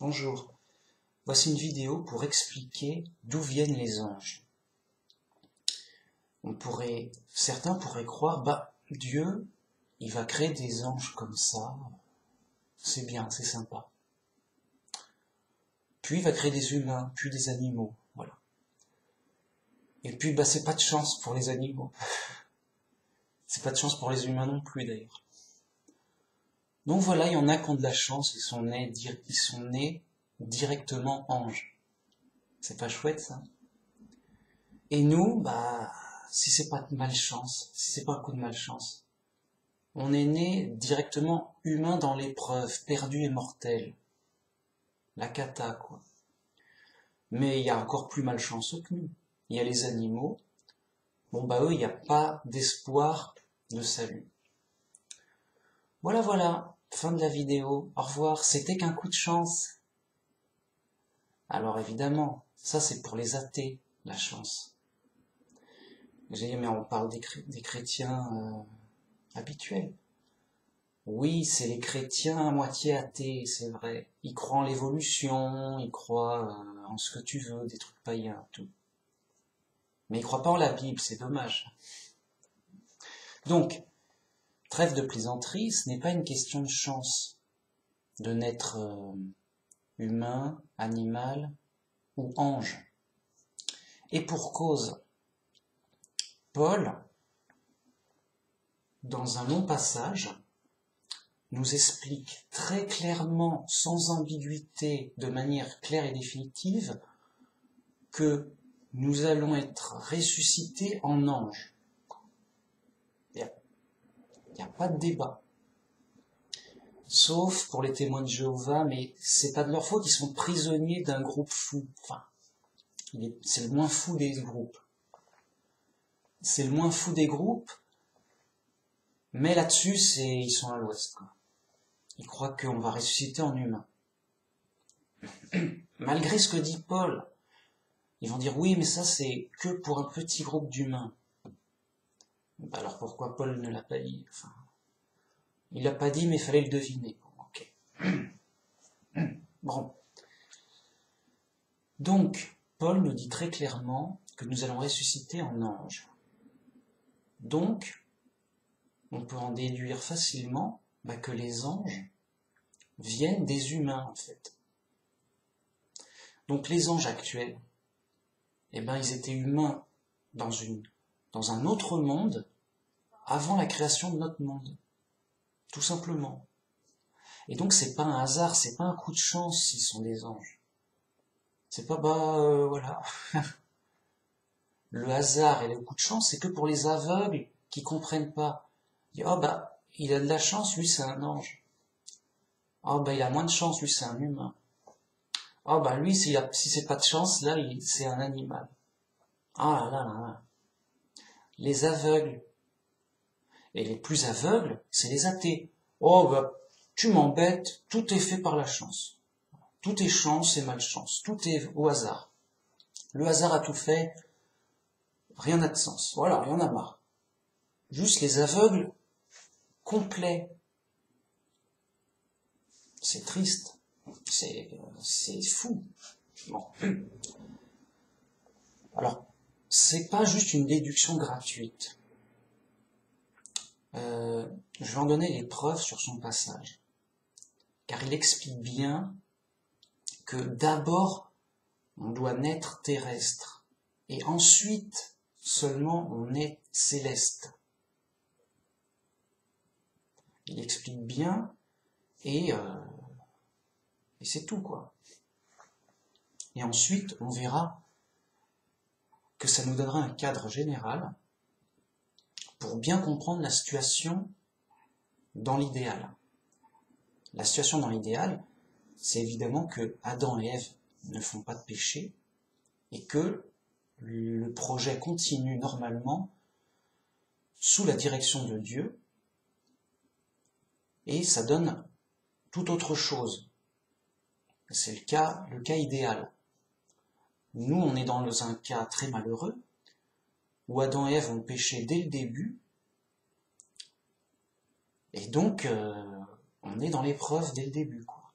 Bonjour, voici une vidéo pour expliquer d'où viennent les anges. Certains pourraient croire, Dieu, il va créer des anges comme ça, c'est bien, c'est sympa. Puis il va créer des humains, puis des animaux, voilà. Et puis, c'est pas de chance pour les animaux. C'est pas de chance pour les humains non plus, d'ailleurs. Donc voilà, il y en a qui ont de la chance, ils sont nés directement anges. C'est pas chouette, ça? Et nous, si c'est pas de malchance, si c'est pas un coup de malchance, on est né directement humain dans l'épreuve, perdu et mortel. La cata, quoi. Mais il y a encore plus malchanceux que nous. Il y a les animaux. Eux, il n'y a pas d'espoir de salut. Voilà, fin de la vidéo. Au revoir, c'était qu'un coup de chance. Alors évidemment, ça c'est pour les athées, la chance. J'ai dit, mais on parle des chrétiens habituels. Oui, c'est les chrétiens à moitié athées, c'est vrai. Ils croient en l'évolution, ils croient en ce que tu veux, des trucs païens, tout. Mais ils croient pas en la Bible, c'est dommage. Donc, trêve de plaisanterie, ce n'est pas une question de chance de naître humain, animal ou ange. Et pour cause, Paul, dans un long passage, nous explique très clairement, sans ambiguïté, de manière claire et définitive, que nous allons être ressuscités en anges. Il n'y a pas de débat. Sauf pour les témoins de Jéhovah, mais c'est pas de leur faute, ils sont prisonniers d'un groupe fou. C'est le moins fou des groupes. C'est le moins fou des groupes, mais là-dessus, ils sont à l'ouest, quoi. Ils croient qu'on va ressusciter en humain. Malgré ce que dit Paul, ils vont dire oui, mais ça c'est que pour un petit groupe d'humains. Alors pourquoi Paul ne l'a pas dit? Il l'a pas dit, mais il fallait le deviner. Ok. Bon. Donc, Paul nous dit très clairement que nous allons ressusciter en anges. Donc, on peut en déduire facilement que les anges viennent des humains, en fait. Donc, les anges actuels, ils étaient humains dans un autre monde avant la création de notre monde. Tout simplement. Et donc, c'est pas un hasard, c'est pas un coup de chance s'ils sont des anges. C'est pas, voilà. Le hasard et le coup de chance, c'est que pour les aveugles qui comprennent pas. Il a de la chance, lui c'est un ange. Il a moins de chance, lui c'est un humain. Lui, si c'est pas de chance, là, c'est un animal. Ah là. Les aveugles. Et les plus aveugles, c'est les athées. Tu m'embêtes, tout est fait par la chance. Tout est chance et malchance. Tout est au hasard. Le hasard a tout fait. Rien n'a de sens. Voilà, il y en a marre. Juste les aveugles complets. C'est triste. C'est fou. Bon. Alors, c'est pas juste une déduction gratuite. Je vais en donner les preuves sur son passage. Car il explique bien que d'abord, on doit naître terrestre. Et ensuite, seulement, on est céleste. Il explique bien, et c'est tout, quoi. Et ensuite, on verra que ça nous donnera un cadre général pour bien comprendre la situation dans l'idéal. La situation dans l'idéal, c'est évidemment que Adam et Ève ne font pas de péché et que le projet continue normalement sous la direction de Dieu et ça donne tout autre chose. C'est le cas idéal. Nous, on est dans un cas très malheureux où Adam et Ève ont péché dès le début et donc on est dans l'épreuve dès le début, quoi.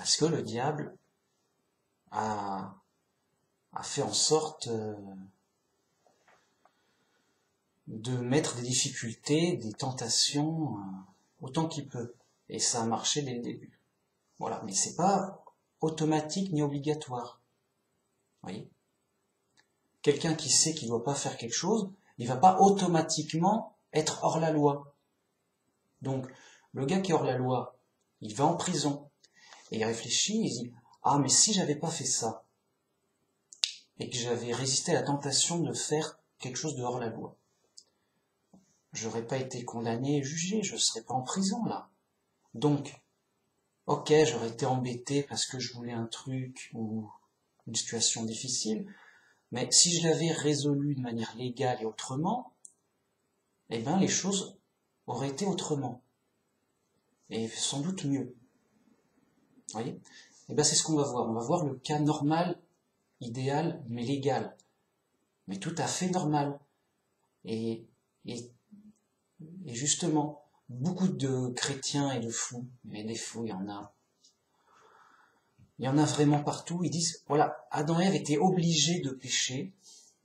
Parce que le diable a fait en sorte de mettre des difficultés, des tentations, autant qu'il peut. Et ça a marché dès le début. Voilà, mais c'est pas automatique ni obligatoire. Vous voyez ? Quelqu'un qui sait qu'il ne doit pas faire quelque chose, il va pas automatiquement être hors la loi. Donc, le gars qui est hors la loi, il va en prison. Et il réfléchit, il dit, ah, mais si j'avais pas fait ça, et que j'avais résisté à la tentation de faire quelque chose de hors la loi, j'aurais pas été condamné et jugé, je serais pas en prison, là. Donc, ok, j'aurais été embêté parce que je voulais un truc ou une situation difficile, mais si je l'avais résolu de manière légale et autrement, eh ben, les choses auraient été autrement. Et sans doute mieux. Vous voyez ? Eh ben, c'est ce qu'on va voir. On va voir le cas normal, idéal, mais légal. Mais tout à fait normal. Et justement, beaucoup de chrétiens et de fous, mais des fous, il y en a. Il y en a vraiment partout. Ils disent, voilà, Adam et Ève étaient obligés de pécher.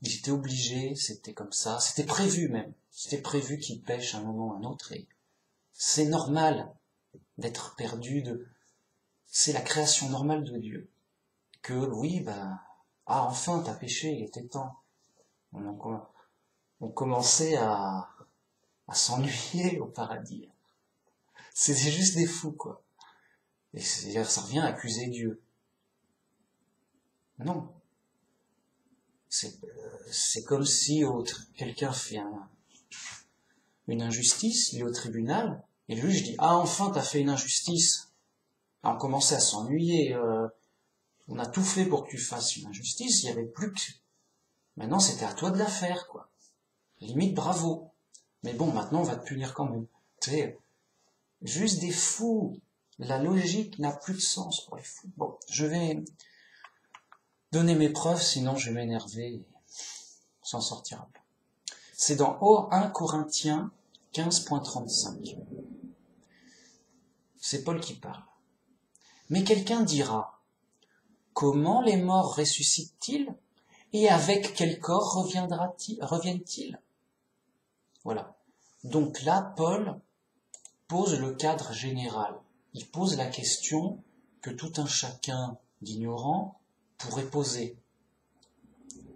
Ils étaient obligés, c'était comme ça. C'était prévu même. C'était prévu qu'ils pêchent à un moment ou à un autre. Et c'est normal d'être perdu. C'est la création normale de Dieu. Que oui, enfin, t'as péché, il était temps. On commençait à s'ennuyer au paradis. C'est juste des fous, quoi. Et ça revient à accuser Dieu. Non. C'est comme si quelqu'un fait une injustice, il est au tribunal, et le juge dit, ah, enfin, t'as fait une injustice. On commençait à s'ennuyer, on a tout fait pour que tu fasses une injustice, il n'y avait plus que... Maintenant, c'était à toi de la faire, quoi. Limite, bravo. Mais bon, maintenant, on va te punir quand même. Tu sais, juste des fous. La logique n'a plus de sens pour les fous. Bon, je vais donner mes preuves, sinon je vais m'énerver et on s'en sortira pas. C'est dans 1 Corinthiens 15.35. C'est Paul qui parle. Mais quelqu'un dira, comment les morts ressuscitent-ils et avec quel corps reviennent-ils ? Voilà. Donc là, Paul pose le cadre général. Il pose la question que tout un chacun d'ignorant pourrait poser.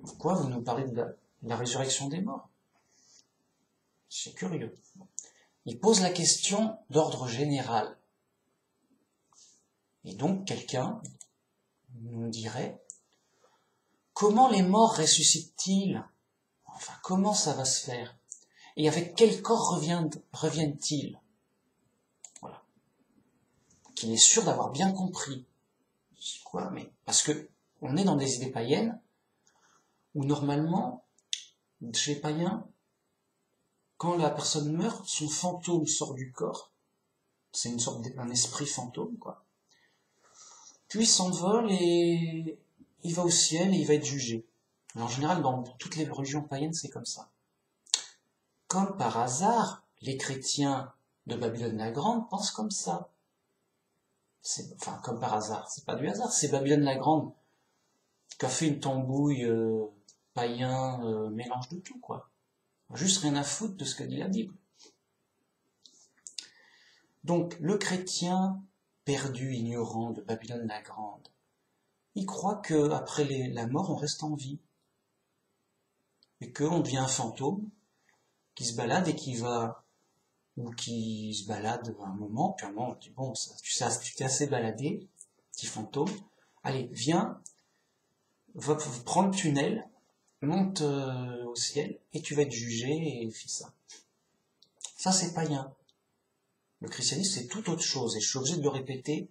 Pourquoi vous nous parlez de la résurrection des morts ? C'est curieux. Il pose la question d'ordre général. Et donc, quelqu'un nous dirait, comment les morts ressuscitent-ils ? Enfin, comment ça va se faire ? Et avec quel corps reviennent-ils ? Voilà. Qu'il est sûr d'avoir bien compris. Quoi ? Mais parce que on est dans des idées païennes où normalement, chez les païens, quand la personne meurt, son fantôme sort du corps. C'est une sorte d'un esprit fantôme, quoi. Puis il s'envole et il va au ciel et il va être jugé. Alors, en général, dans toutes les religions païennes, c'est comme ça. Comme par hasard, les chrétiens de Babylone la Grande pensent comme ça. Enfin, comme par hasard, c'est pas du hasard, c'est Babylone la Grande qui a fait une tambouille païen, mélange de tout, quoi. Juste rien à foutre de ce que dit la Bible. Donc, le chrétien perdu, ignorant de Babylone la Grande, il croit que après la mort, on reste en vie. Et qu'on devient un fantôme qui se balade et qui se balade un moment, puis un moment, on dit, bon, tu t'es assez baladé, petit fantôme, allez, viens, va prendre le tunnel, monte au ciel, et tu vas être jugé, et fais ça. Ça, c'est païen. Le christianisme, c'est tout autre chose, et je suis obligé de le répéter,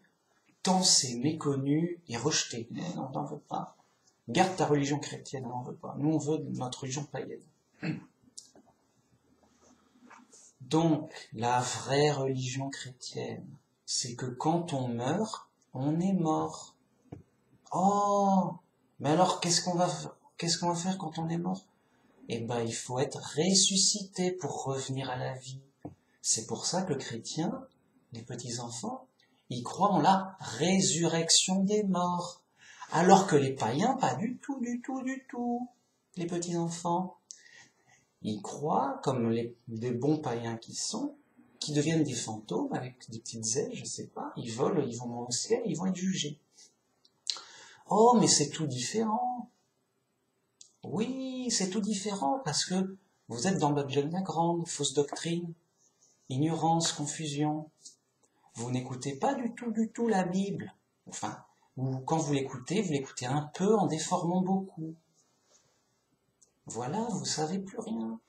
tant c'est méconnu et rejeté. Mais non, on n'en veut pas. Garde ta religion chrétienne, on n'en veut pas. Nous, on veut notre religion païenne. Donc, la vraie religion chrétienne, c'est que quand on meurt, on est mort. Oh, mais alors qu'est-ce qu'on va faire quand on est mort ? Eh ben, il faut être ressuscité pour revenir à la vie. C'est pour ça que le chrétien, les petits-enfants, ils croient en la résurrection des morts. Alors que les païens, pas du tout, du tout, du tout. Les petits enfants, ils croient, comme des bons païens qui deviennent des fantômes avec des petites ailes, je sais pas, ils volent, ils vont au ciel, ils vont être jugés. Oh, mais c'est tout différent. Oui, c'est tout différent parce que vous êtes dans Babylone la Grande, fausse doctrine, ignorance, confusion. Vous n'écoutez pas du tout la Bible. Enfin, ou quand vous l'écoutez un peu en déformant beaucoup. Voilà, vous savez plus rien.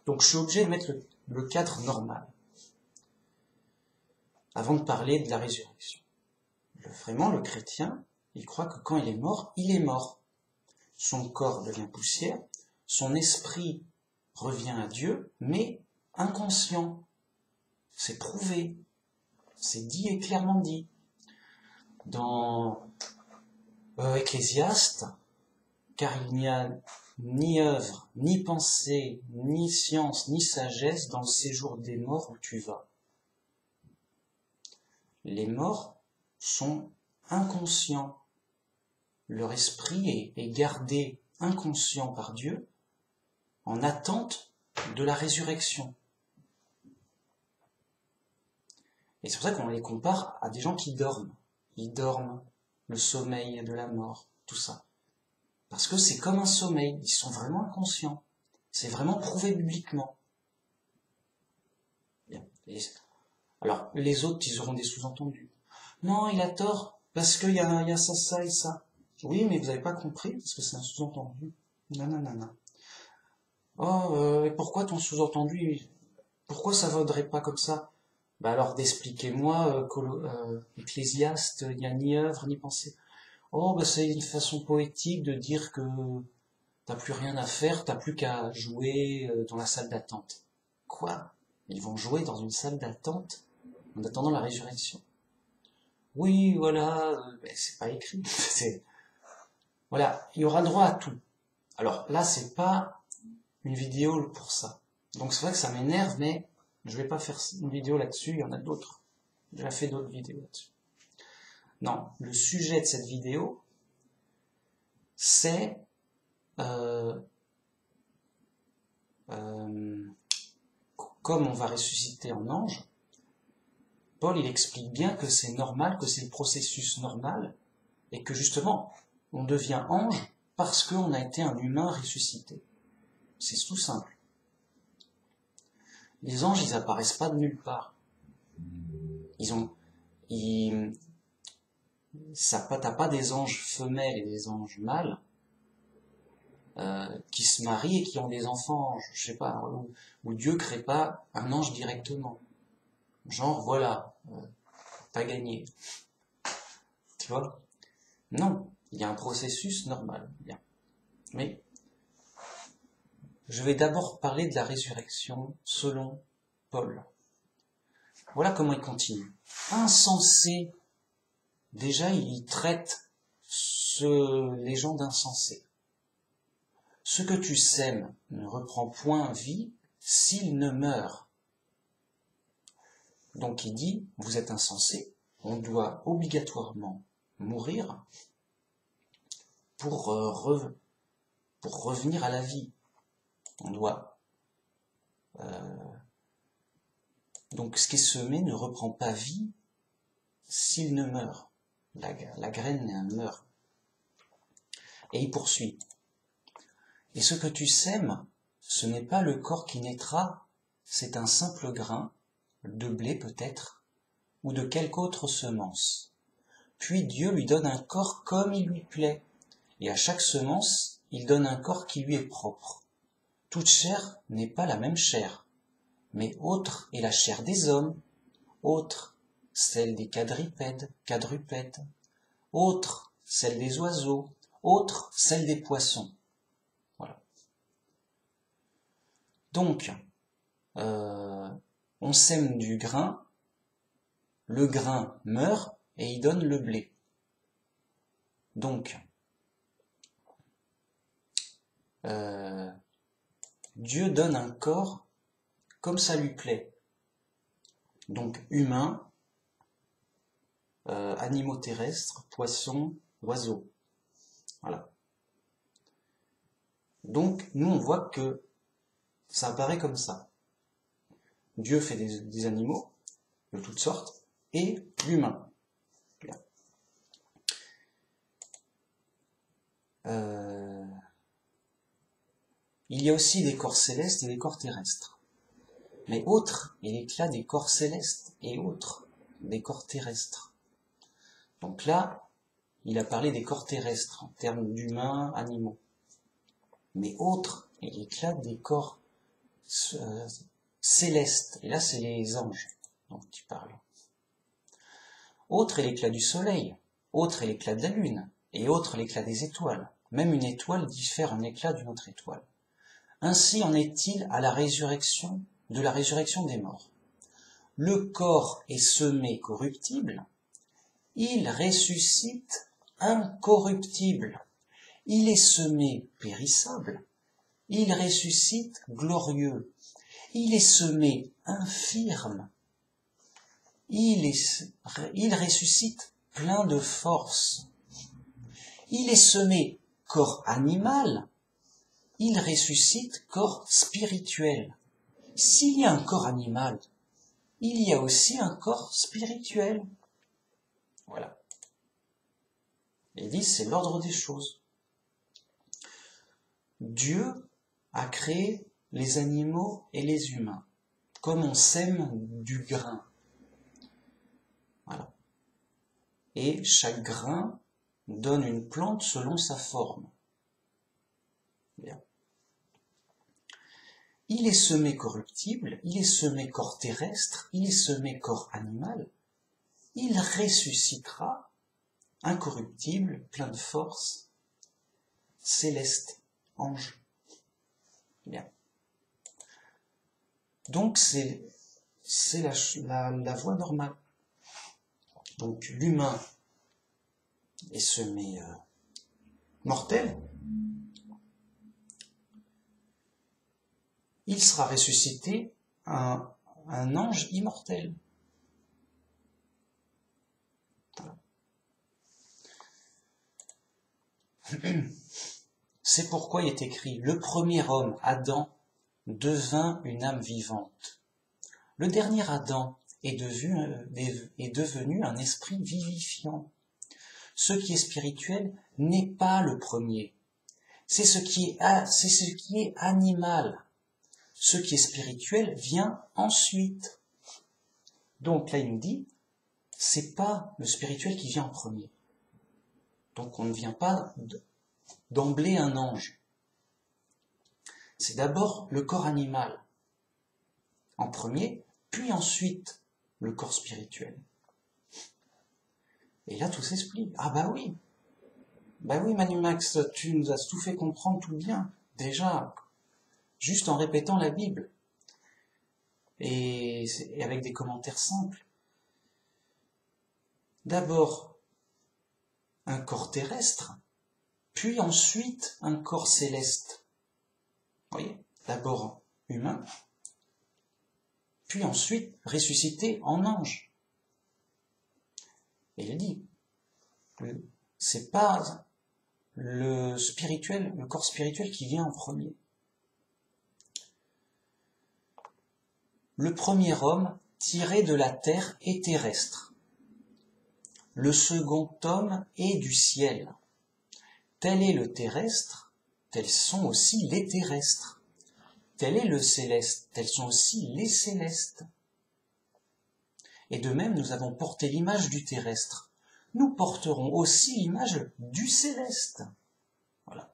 Donc je suis obligé de mettre le cadre normal avant de parler de la résurrection. Vraiment, le chrétien, il croit que quand il est mort, il est mort. Son corps devient poussière, son esprit revient à Dieu, mais inconscient. C'est prouvé, c'est dit et clairement dit. Dans Ecclésiaste, car il n'y a ni œuvre, ni pensée, ni science, ni sagesse dans le séjour des morts où tu vas. Les morts sont inconscients. Leur esprit est gardé inconscient par Dieu en attente de la résurrection. Et c'est pour ça qu'on les compare à des gens qui dorment. Ils dorment, le sommeil de la mort, tout ça. Parce que c'est comme un sommeil, ils sont vraiment inconscients. C'est vraiment prouvé bibliquement. Bien. Alors, les autres, ils auront des sous-entendus. Non, il a tort, parce qu'il y a ça, ça et ça. Oui, mais vous n'avez pas compris, parce que c'est un sous-entendu. Non, non, non, non. Oh, et pourquoi ton sous-entendu, pourquoi ça vaudrait pas comme ça? Bah alors, d'expliquez-moi, Ecclésiaste, il n'y a ni œuvre, ni pensée. Oh, bah c'est une façon poétique de dire que t'as plus rien à faire, t'as plus qu'à jouer dans la salle d'attente. Quoi? Ils vont jouer dans une salle d'attente en attendant la résurrection. Oui, voilà, mais c'est pas écrit. Voilà, il y aura droit à tout. Alors là, c'est pas une vidéo pour ça. Donc c'est vrai que ça m'énerve, mais je vais pas faire une vidéo là-dessus, il y en a d'autres. J'ai déjà fait d'autres vidéos là-dessus. Non, le sujet de cette vidéo, c'est comme on va ressusciter en ange, Paul il explique bien que c'est normal, que c'est le processus normal, et que justement, on devient ange parce qu'on a été un humain ressuscité. C'est tout simple. Les anges, ils apparaissent pas de nulle part. T'as pas des anges femelles et des anges mâles qui se marient et qui ont des enfants, je sais pas, où Dieu crée pas un ange directement. Genre, voilà, t'as gagné. Tu vois? Non, il y a un processus normal. Bien. Mais je vais d'abord parler de la résurrection selon Paul. Voilà comment il continue. Insensé. Déjà, il traite les gens d'insensés. Ce que tu sèmes ne reprend point vie s'il ne meurt. Donc il dit, vous êtes insensés, on doit obligatoirement mourir pour revenir à la vie. On doit... donc ce qui est semé ne reprend pas vie s'il ne meurt. La graine meurt. Et il poursuit. Et ce que tu sèmes, ce n'est pas le corps qui naîtra, c'est un simple grain, de blé peut-être, ou de quelque autre semence. Puis Dieu lui donne un corps comme il lui plaît, et à chaque semence, il donne un corps qui lui est propre. Toute chair n'est pas la même chair, mais autre est la chair des hommes, autre celle des quadrupèdes, autre celle des oiseaux, autre celle des poissons. Voilà. Donc, on sème du grain, le grain meurt et il donne le blé. Donc, Dieu donne un corps comme ça lui plaît. Donc humains, animaux terrestres, poissons, oiseaux. Voilà. Donc nous on voit que ça apparaît comme ça. Dieu fait des animaux de toutes sortes et l'humain. Il y a aussi des corps célestes et des corps terrestres. Mais autre est l'éclat des corps célestes et autre des corps terrestres. Donc là, il a parlé des corps terrestres en termes d'humains, animaux. Mais autre est l'éclat des corps célestes. Et là, c'est les anges dont tu parles. Autre est l'éclat du soleil, autre est l'éclat de la lune, et autre l'éclat des étoiles. Même une étoile diffère en éclat d'une autre étoile. Ainsi en est-il à la résurrection, de la résurrection des morts. Le corps est semé corruptible, il ressuscite incorruptible. Il est semé périssable, il ressuscite glorieux. Il est semé infirme, il ressuscite plein de force. Il est semé corps animal, il ressuscite corps spirituel. S'il y a un corps animal, il y a aussi un corps spirituel. Voilà. Il dit, c'est l'ordre des choses. Dieu a créé les animaux et les humains, comme on sème du grain. Voilà. Et chaque grain donne une plante selon sa forme. Bien. Il est semé corruptible, il est semé corps terrestre, il est semé corps animal. Il ressuscitera incorruptible, plein de force, céleste, ange. Bien. Donc c'est la voie normale. Donc l'humain est semé mortel. Il sera ressuscité un ange immortel. Voilà. C'est pourquoi il est écrit, le premier homme, Adam, devint une âme vivante. Le dernier Adam est devenu un esprit vivifiant. Ce qui est spirituel n'est pas le premier. C'est ce qui est animal. Ce qui est spirituel vient ensuite. Donc là, il nous dit, c'est pas le spirituel qui vient en premier. Donc on ne vient pas d'emblée un ange. C'est d'abord le corps animal en premier, puis ensuite le corps spirituel. Et là, tout s'explique. Ah bah oui, Manu Max, tu nous as tout fait comprendre tout bien, déjà, juste en répétant la Bible, et avec des commentaires simples. D'abord, un corps terrestre, puis ensuite un corps céleste. Vous voyez, d'abord humain, puis ensuite ressuscité en ange. Et il dit, c'est pas le corps spirituel qui vient en premier. Le premier homme tiré de la terre est terrestre. Le second homme est du ciel. Tel est le terrestre, tels sont aussi les terrestres. Tel est le céleste, tels sont aussi les célestes. Et de même, nous avons porté l'image du terrestre. Nous porterons aussi l'image du céleste. Voilà.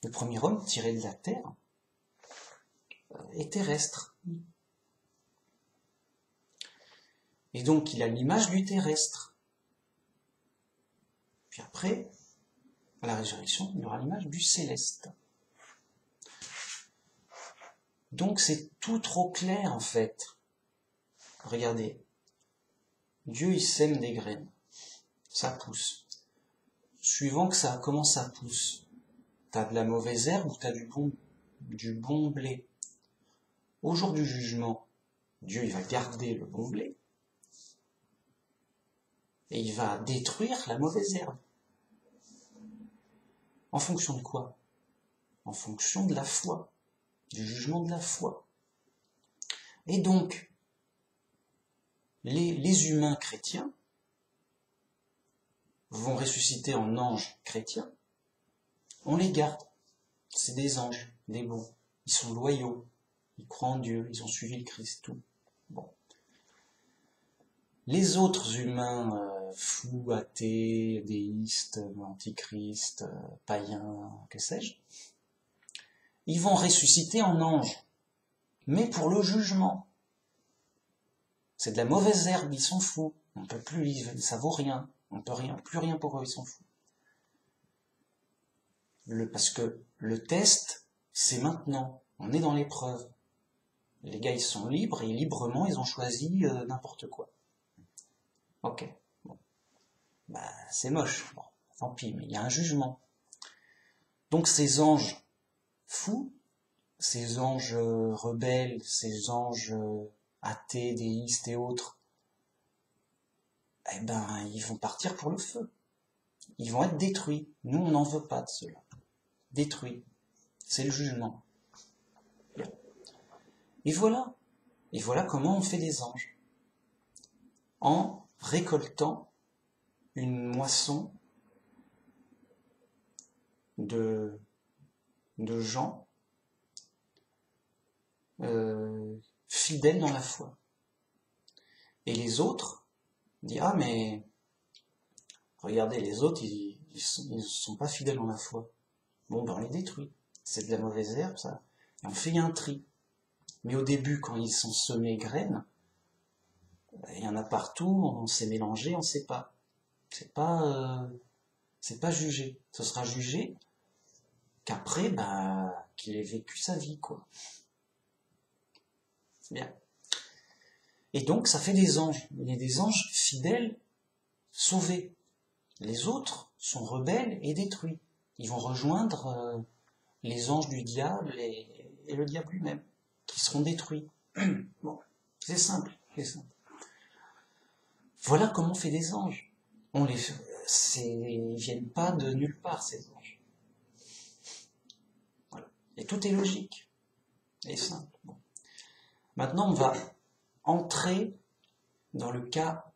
Le premier homme tiré de la terre est terrestre. Et donc, il a l'image du terrestre. Puis après, à la résurrection, il aura l'image du céleste. Donc, c'est tout trop clair, en fait. Regardez. Dieu, il sème des graines. Ça pousse. Suivant comment ça pousse. T'as de la mauvaise herbe ou t'as du bon blé. Au jour du jugement, Dieu, il va garder le bon blé, et il va détruire la mauvaise herbe. En fonction de quoi? En fonction de la foi, du jugement de la foi. Et donc, les humains chrétiens vont ressusciter en anges chrétiens, on les garde. C'est des anges, des bons. Ils sont loyaux, ils croient en Dieu, ils ont suivi le Christ, tout. Bon. Les autres humains fous, athées, déistes, antichristes, païens, que sais-je, ils vont ressusciter en anges, mais pour le jugement. C'est de la mauvaise herbe, ils s'en foutent. On peut plus, ça vaut rien. On peut rien, plus rien pour eux, ils s'en foutent. Parce que le test, c'est maintenant. On est dans l'épreuve. Les gars, ils sont libres, et librement, ils ont choisi n'importe quoi. Ok. Bon. Bah, c'est moche. Bon, tant pis, mais il y a un jugement. Donc ces anges fous, ces anges rebelles, ces anges athées, déistes et autres, eh ben, ils vont partir pour le feu. Ils vont être détruits. Nous, on n'en veut pas de cela. Détruits. C'est le jugement. Et voilà. Et voilà comment on fait des anges. En récoltant une moisson de gens fidèles dans la foi. Et les autres disent, ah mais regardez, les autres, ils sont pas fidèles dans la foi. Bon, ben on les détruit. C'est de la mauvaise herbe, ça. Et on fait un tri. Mais au début, quand ils sont semés graines, il y en a partout, on s'est mélangé, on sait pas. C'est pas jugé. Ce sera jugé qu'après, bah, qu'il ait vécu sa vie, quoi. Bien. Et donc, ça fait des anges. Il y a des anges fidèles, sauvés. Les autres sont rebelles et détruits. Ils vont rejoindre les anges du diable et le diable lui-même, qui seront détruits. Bon, c'est simple, c'est simple. Voilà comment on fait des anges. Ils viennent pas de nulle part, ces anges. Voilà. Et tout est logique et simple. Bon. Maintenant, on va entrer dans le cas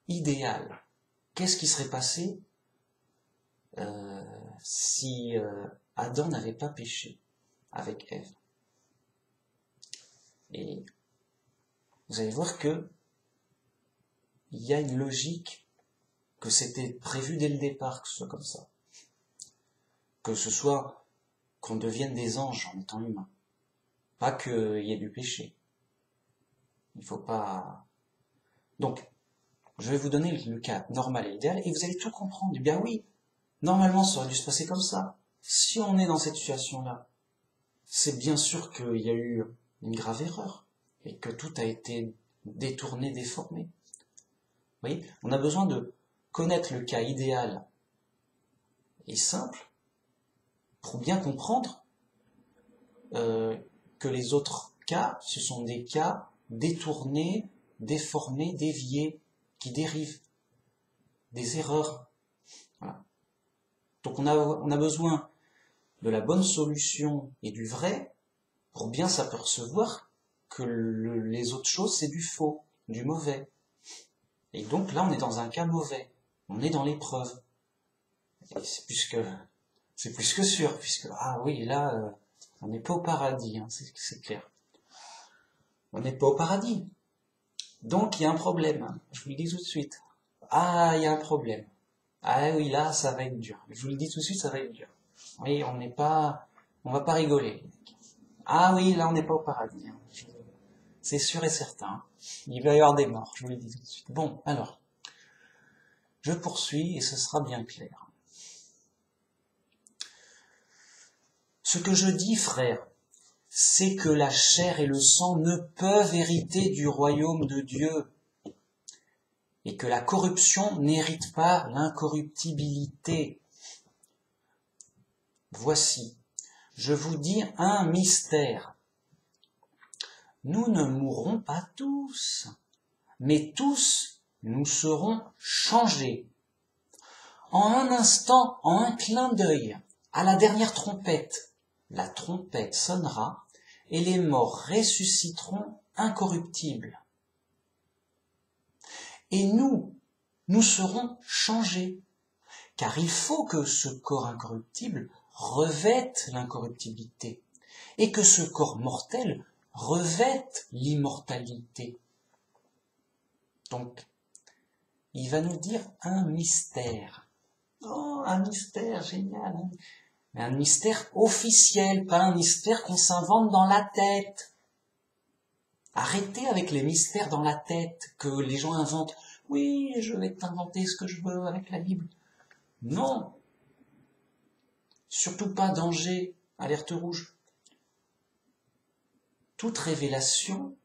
idéal. Qu'est-ce qui serait passé si Adam n'avait pas péché avec Ève? Et vous allez voir que il y a une logique, que c'était prévu dès le départ que ce soit comme ça. Que ce soit qu'on devienne des anges en étant humain. Pas qu'il y ait du péché. Il faut pas... Donc, je vais vous donner le cas normal et idéal, et vous allez tout comprendre. Eh bien oui, normalement ça aurait dû se passer comme ça. Si on est dans cette situation-là, c'est bien sûr qu'il y a eu une grave erreur, et que tout a été détourné, déformé. Vous voyez, on a besoin de connaître le cas idéal et simple pour bien comprendre que les autres cas, ce sont des cas détournés, déformés, déviés, qui dérivent des erreurs. Voilà. Donc on a besoin de la bonne solution et du vrai pour bien s'apercevoir que les autres choses, c'est du faux, du mauvais. Et donc là, on est dans un cas mauvais. On est dans l'épreuve. Et c'est plus que sûr, puisque, ah oui, là, on n'est pas au paradis, hein, c'est clair. On n'est pas au paradis. Donc, il y a un problème, hein, je vous le dis tout de suite. Ah, il y a un problème. Ah oui, là, ça va être dur. Je vous le dis tout de suite, ça va être dur. Oui, on va pas rigoler. Ah oui, là, on n'est pas au paradis. Hein. C'est sûr et certain. Il va y avoir des morts, je vous le dis tout de suite. Bon, alors, je poursuis et ce sera bien clair. Ce que je dis, frère, c'est que la chair et le sang ne peuvent hériter du royaume de Dieu, et que la corruption n'hérite pas l'incorruptibilité. Voici, je vous dis un mystère. nous ne mourrons pas tous, mais tous nous serons changés. En un instant, en un clin d'œil, à la dernière trompette, la trompette sonnera et les morts ressusciteront incorruptibles. Et nous serons changés, car il faut que ce corps incorruptible revête l'incorruptibilité et que ce corps mortel revête l'immortalité. Donc, il va nous dire un mystère. Oh, un mystère, génial. Mais un mystère officiel, pas un mystère qu'on s'invente dans la tête. Arrêtez avec les mystères dans la tête que les gens inventent. Oui, je vais t'inventer ce que je veux avec la Bible. Non. Surtout pas danger, alerte rouge. Toute révélation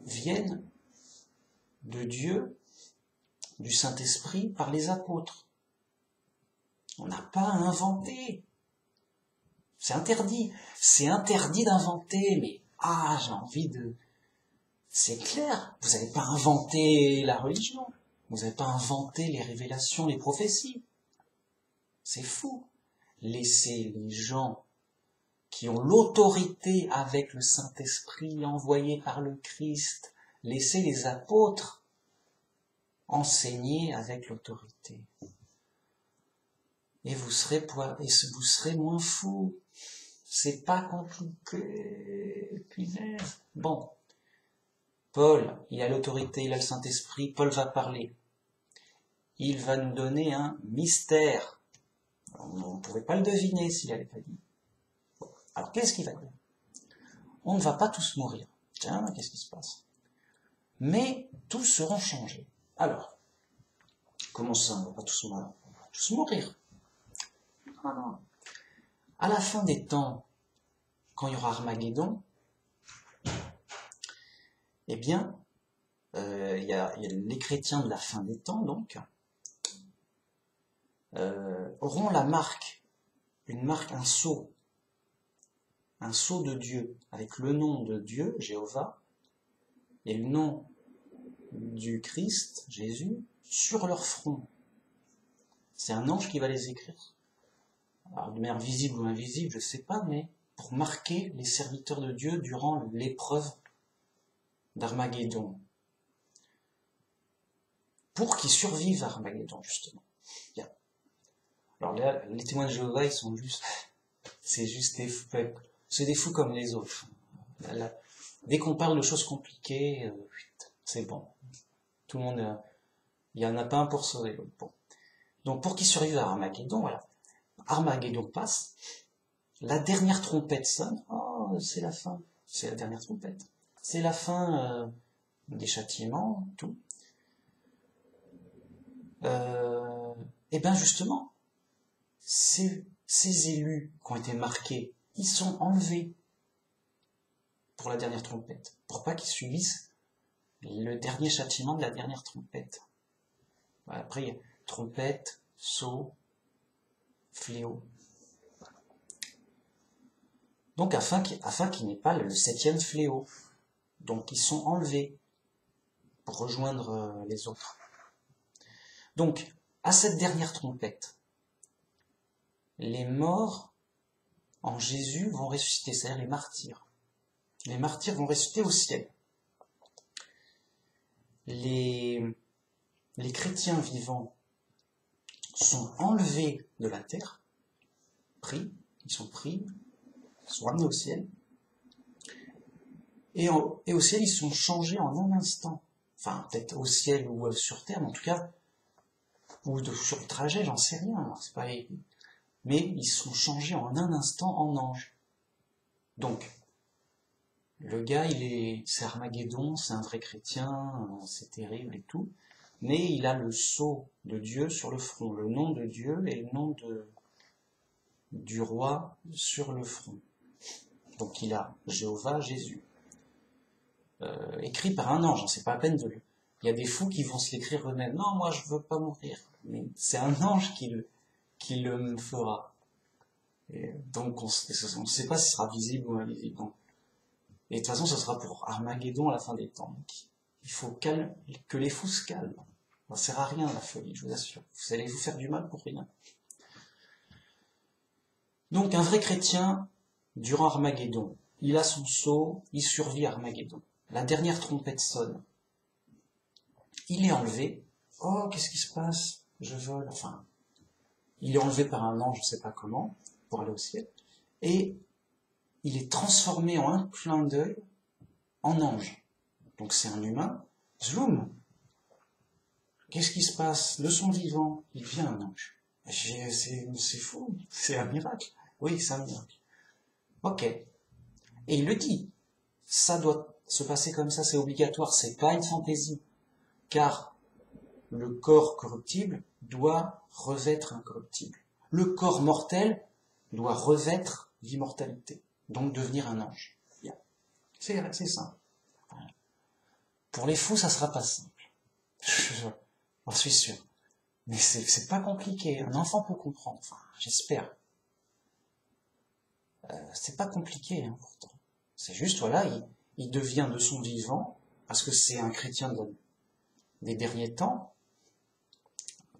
vient de Dieu, du Saint-Esprit, par les apôtres. On n'a pas à inventer. C'est interdit. C'est interdit d'inventer, mais j'ai envie de... C'est clair, vous n'avez pas inventé la religion. Vous n'avez pas inventé les révélations, les prophéties. C'est fou. Laissez les gens qui ont l'autorité avec le Saint-Esprit envoyé par le Christ, laissez les apôtres enseigner avec l'autorité. Et vous serez moins fous. C'est pas compliqué. Punaise. Bon. Paul, il a l'autorité, il a le Saint-Esprit. Paul va parler. Il va nous donner un mystère. On ne pouvait pas le deviner s'il n'avait pas dit. Bon. Alors, qu'est-ce qu'il va dire? On ne va pas tous mourir. Tiens, qu'est-ce qui se passe? Mais tous seront changés. Alors, comment ça, on ne va pas tous mourir? On va tous mourir. Non. À la fin des temps, quand il y aura Armageddon, eh bien, il y a les chrétiens de la fin des temps, donc, auront la marque, une marque, un sceau de Dieu, avec le nom de Dieu, Jéhovah, et le nom du Christ, Jésus, sur leur front. C'est un ange qui va les écrire. Alors, de manière visible ou invisible, je ne sais pas, mais pour marquer les serviteurs de Dieu durant l'épreuve d'Armageddon. Pour qu'ils survivent à Armageddon, justement. Bien. Alors là, les témoins de Jéhovah, ils sont juste... C'est juste des fous. C'est des fous comme les autres. Là, dès qu'on parle de choses compliquées, c'est bon. Tout le monde... il n'y en a pas un pour sauver l'autre. Bon. Donc pour qu'ils survivent à Armageddon, voilà. Armageddon passe, la dernière trompette sonne, c'est la fin, c'est la dernière trompette, c'est la fin des châtiments, tout. Et bien justement, ces élus qui ont été marqués, ils sont enlevés pour la dernière trompette, pour pas qu'ils subissent le dernier châtiment de la dernière trompette. Voilà, après, il y a trompette, sceau, fléau. Donc afin qu'il n'ait pas le 7e fléau. Donc ils sont enlevés pour rejoindre les autres. Donc à cette dernière trompette, les morts en Jésus vont ressusciter, c'est-à-dire les martyrs. Les martyrs vont ressusciter au ciel. Les chrétiens vivants sont enlevés de la terre, ils sont ramenés au ciel, et au ciel ils sont changés en un instant, enfin peut-être au ciel ou sur terre, mais en tout cas, ou sur le trajet, j'en sais rien, c'est pas... mais ils sont changés en un instant en anges. Donc, le gars, c'est Armageddon, c'est un vrai chrétien, c'est terrible et tout, mais il a le sceau de Dieu sur le front, le nom de Dieu et le nom du roi sur le front. Donc il a Jéhovah, Jésus. Écrit par un ange, c'est pas à peine de le... Il y a des fous qui vont se l'écrire eux-mêmes. Non, moi je veux pas mourir. Mais c'est un ange qui le fera. Et donc on ne sait pas si ce sera visible ou invisible. Donc, Et de toute façon, ce sera pour Armageddon à la fin des temps. Donc, il faut que les fous se calment. Ça ne sert à rien la folie, je vous assure. Vous allez vous faire du mal pour rien. Donc un vrai chrétien, durant Armageddon, il a son sceau, il survit Armageddon. La dernière trompette sonne. Il est enlevé. Oh, qu'est-ce qui se passe? Je vole. Enfin, il est enlevé par un ange, je ne sais pas comment, pour aller au ciel. Et il est transformé en un clin d'œil en ange. Donc c'est un humain. Zoom. Qu'est-ce qui se passe? De son vivant, il devient un ange. C'est fou. C'est un miracle. Oui, c'est un miracle. Ok. Et il le dit. Ça doit se passer comme ça, c'est obligatoire. C'est pas une fantaisie. Car le corps corruptible doit revêtre incorruptible. Le corps mortel doit revêtre l'immortalité. Donc devenir un ange. C'est simple. Pour les fous, ça sera pas simple. J'en suis sûr. Mais c'est pas compliqué. Un enfant peut comprendre. Enfin, j'espère. C'est pas compliqué, hein, pourtant. C'est juste, voilà, il devient de son vivant, parce que c'est un chrétien des derniers temps,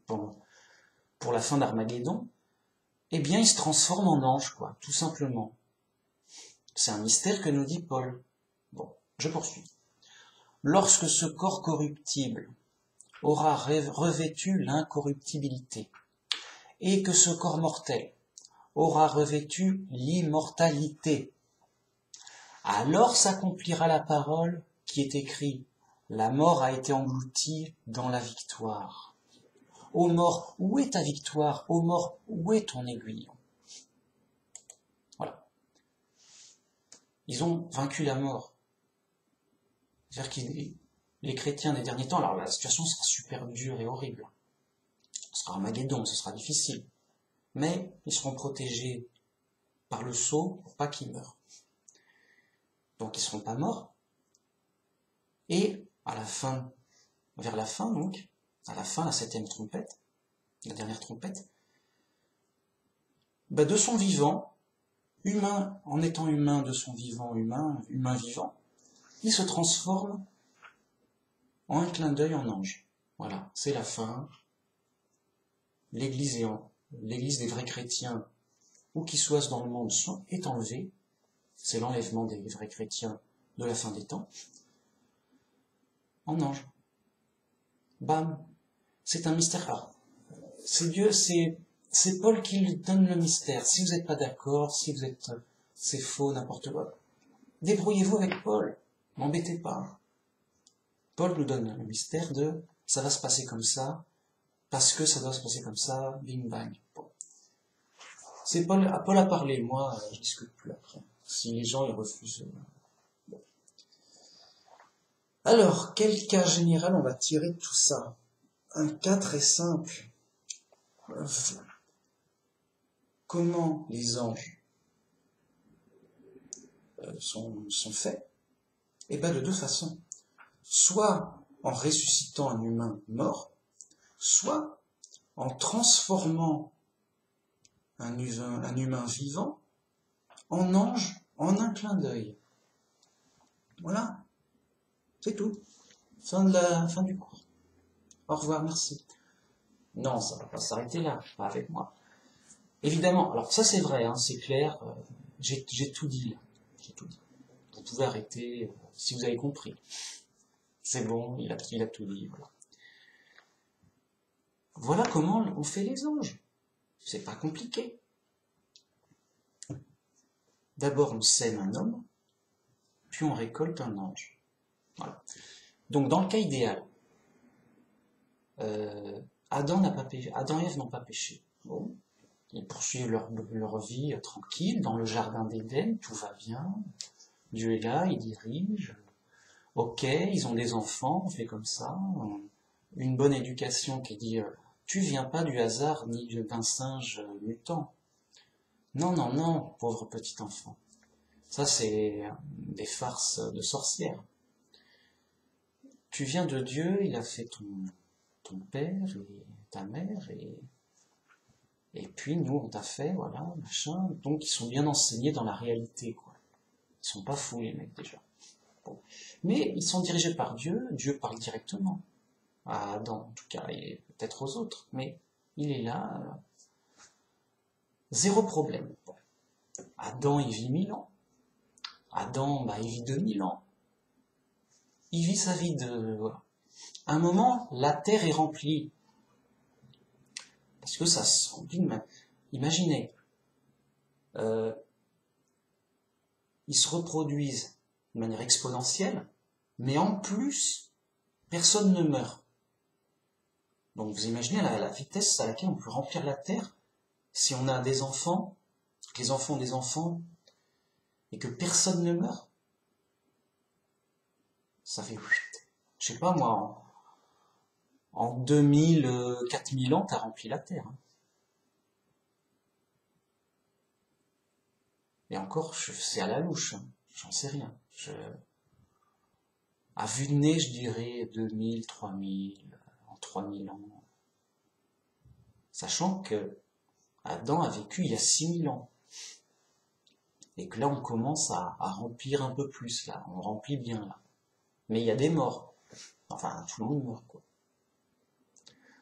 pour la fin d'Armageddon, eh bien, il se transforme en ange, quoi, tout simplement. C'est un mystère que nous dit Paul. Bon, je poursuis. Lorsque ce corps corruptible aura revêtu l'incorruptibilité, et que ce corps mortel aura revêtu l'immortalité, alors s'accomplira la parole qui est écrite. La mort a été engloutie dans la victoire. Ô mort, où est ta victoire? Ô mort, où est ton aiguillon? Voilà. Ils ont vaincu la mort. C'est-à-dire que les chrétiens des derniers temps, alors la situation sera super dure et horrible. Ce sera Armageddon, ce sera difficile. Mais ils seront protégés par le sceau pour pas qu'ils meurent. Donc ils seront pas morts. Et à la fin, vers la fin donc, à la fin, la 7e trompette, la dernière trompette, de son vivant, humain, en étant humain de son vivant, humain vivant, il se transforme en un clin d'œil en ange. Voilà, c'est la fin. L'église des vrais chrétiens, où qu'ils soient dans le monde, est enlevée. C'est l'enlèvement des vrais chrétiens de la fin des temps. En ange. Bam. C'est un mystère. Alors, c'est Dieu, c'est Paul qui lui donne le mystère. Si vous n'êtes pas d'accord, si vous êtes, c'est faux, n'importe quoi, débrouillez-vous avec Paul. M'embêtez pas. Paul nous donne le mystère de ça va se passer comme ça, parce que ça doit se passer comme ça, bing bang. Bon. C'est Paul a parlé, moi, je discute plus après. Si les gens ils refusent. Bon. Alors, quel cas général on va tirer de tout ça? Un cas très simple. Comment les anges sont faits? Eh bien, de deux façons. Soit en ressuscitant un humain mort, soit en transformant un humain vivant en ange en un clin d'œil. Voilà, c'est tout. Fin du cours. Au revoir, merci. Non, ça va pas s'arrêter là, pas avec moi. Évidemment, alors ça c'est vrai, hein, c'est clair, j'ai tout dit là. J'ai tout dit. Vous pouvez arrêter si vous avez compris. C'est bon, il a tout dit, voilà. Voilà comment on fait les anges. C'est pas compliqué. D'abord on sème un homme, puis on récolte un ange. Voilà. Donc dans le cas idéal, Adam et Ève n'ont pas péché. Bon, ils poursuivent leur vie tranquille dans le jardin d'Éden, tout va bien. Dieu est là, il dirige. Ok, ils ont des enfants, on fait comme ça. Une bonne éducation qui dit tu viens pas du hasard ni d'un singe mutant. Non, non, non, pauvre petit enfant. Ça, c'est des farces de sorcières. Tu viens de Dieu, il a fait ton père et ta mère, et puis nous, on t'a fait, voilà, machin. Donc, ils sont bien enseignés dans la réalité, quoi. Ils sont pas fous, les mecs, déjà. Bon. Mais ils sont dirigés par Dieu. Dieu parle directement à Adam, en tout cas, et peut-être aux autres. Mais il est là, zéro problème. Bon. Adam, il vit 1000 ans. Adam, il vit 2000 ans. Il vit sa vie de... Voilà. À un moment, la terre est remplie. Parce que ça se remplit de... Imaginez, ils se reproduisent de manière exponentielle, mais en plus, personne ne meurt. Donc vous imaginez la vitesse à laquelle on peut remplir la terre si on a des enfants, que les enfants ont des enfants, et que personne ne meurt. Ça fait... Je sais pas moi, en 2000, 4000 ans, t'as rempli la terre. Hein. Et encore, c'est à la louche, hein. J'en sais rien. À vue de nez, je dirais 2000, 3000, en 3000 ans. Sachant que Adam a vécu il y a 6000 ans. Et que là, on commence à remplir un peu plus, là. On remplit bien, là. Mais il y a des morts. Enfin, tout le monde meurt, quoi.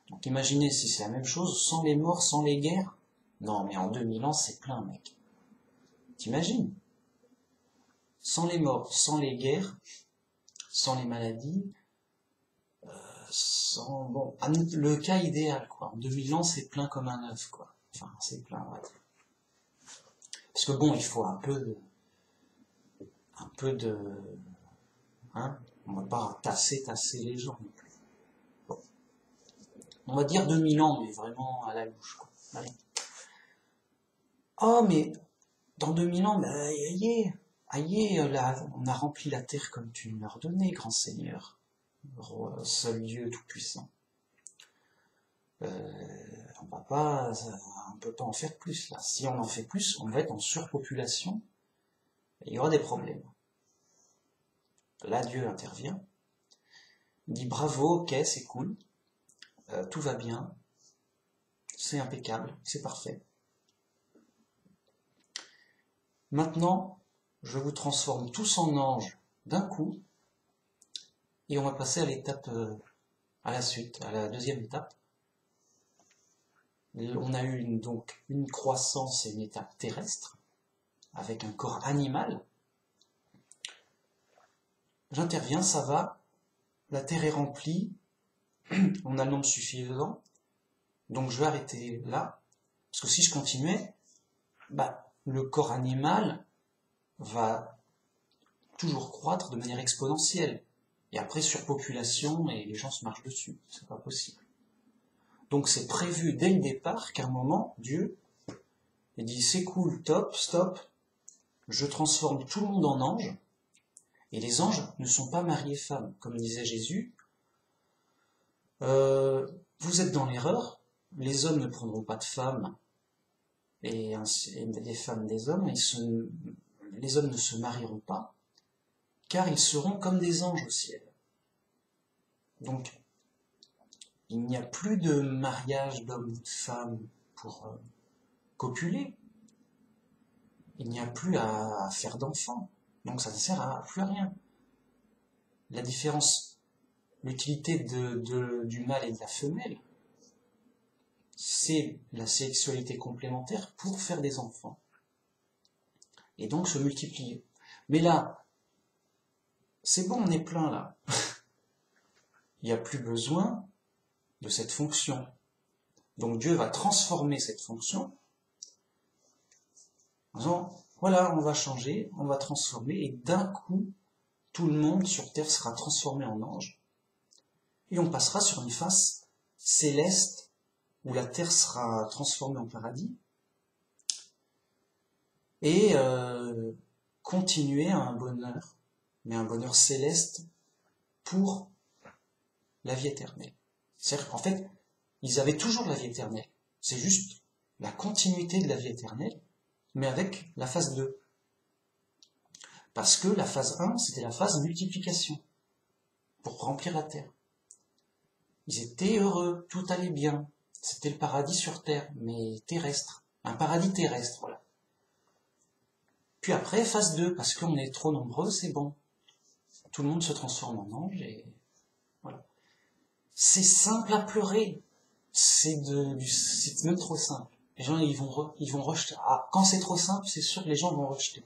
Donc imaginez si c'est la même chose, sans les morts, sans les guerres. Non, mais en 2000 ans, c'est plein, mec. T'imagines? Sans les morts, sans les guerres, sans les maladies, sans... Bon, le cas idéal, quoi. En 2000 ans, c'est plein comme un œuf, quoi. Enfin, c'est plein, on va dire. Parce que bon, il faut un peu de... Hein? On va pas tasser les gens non plus. Bon. On va dire 2000 ans, mais vraiment à la louche, quoi. Allez. Oh, mais dans 2000 ans, là, on a rempli la terre comme tu nous l'as ordonné, grand Seigneur, roi, seul Dieu tout-puissant. On peut pas en faire plus, là. Si on en fait plus, on va être en surpopulation, et il y aura des problèmes. Là, Dieu intervient, dit bravo, ok, c'est cool, tout va bien, c'est impeccable, c'est parfait. Maintenant, je vous transforme tous en anges d'un coup, et on va passer à l'étape, à la suite, à la deuxième étape. On a eu donc une croissance et une étape terrestre, avec un corps animal. J'interviens, ça va, la terre est remplie, on a le nombre suffisant, donc je vais arrêter là, parce que si je continuais, le corps animal va toujours croître de manière exponentielle. Et après, surpopulation, et les gens se marchent dessus. C'est pas possible. Donc c'est prévu dès le départ qu'à un moment, Dieu dit c'est cool, top, stop, je transforme tout le monde en ange, et les anges ne sont pas mariés femmes. Comme disait Jésus, vous êtes dans l'erreur, les hommes ne prendront pas de femmes, et les femmes des hommes, les hommes ne se marieront pas, car ils seront comme des anges au ciel. Donc, il n'y a plus de mariage d'homme ou de femme pour copuler. Il n'y a plus à faire d'enfants. Donc ça ne sert à plus à rien. La différence, l'utilité du mâle et de la femelle, c'est la sexualité complémentaire pour faire des enfants. Et donc se multiplier. Mais là, c'est bon, on est plein là. Il n'y a plus besoin de cette fonction. Donc Dieu va transformer cette fonction en disant, voilà, on va changer, on va transformer, et d'un coup, tout le monde sur Terre sera transformé en ange, et on passera sur une face céleste, où la Terre sera transformée en paradis, et continuer à un bonheur, mais un bonheur céleste pour la vie éternelle. C'est-à-dire qu'en fait, ils avaient toujours la vie éternelle. C'est juste la continuité de la vie éternelle, mais avec la phase 2. Parce que la phase 1, c'était la phase multiplication, pour remplir la terre. Ils étaient heureux, tout allait bien. C'était le paradis sur terre, mais terrestre. Un paradis terrestre, voilà. Puis après, phase 2, parce qu'on est trop nombreux, c'est bon. Tout le monde se transforme en ange et voilà. C'est simple à pleurer. C'est même trop simple. Les gens, ils vont rejeter. Ah, quand c'est trop simple, c'est sûr que les gens vont rejeter.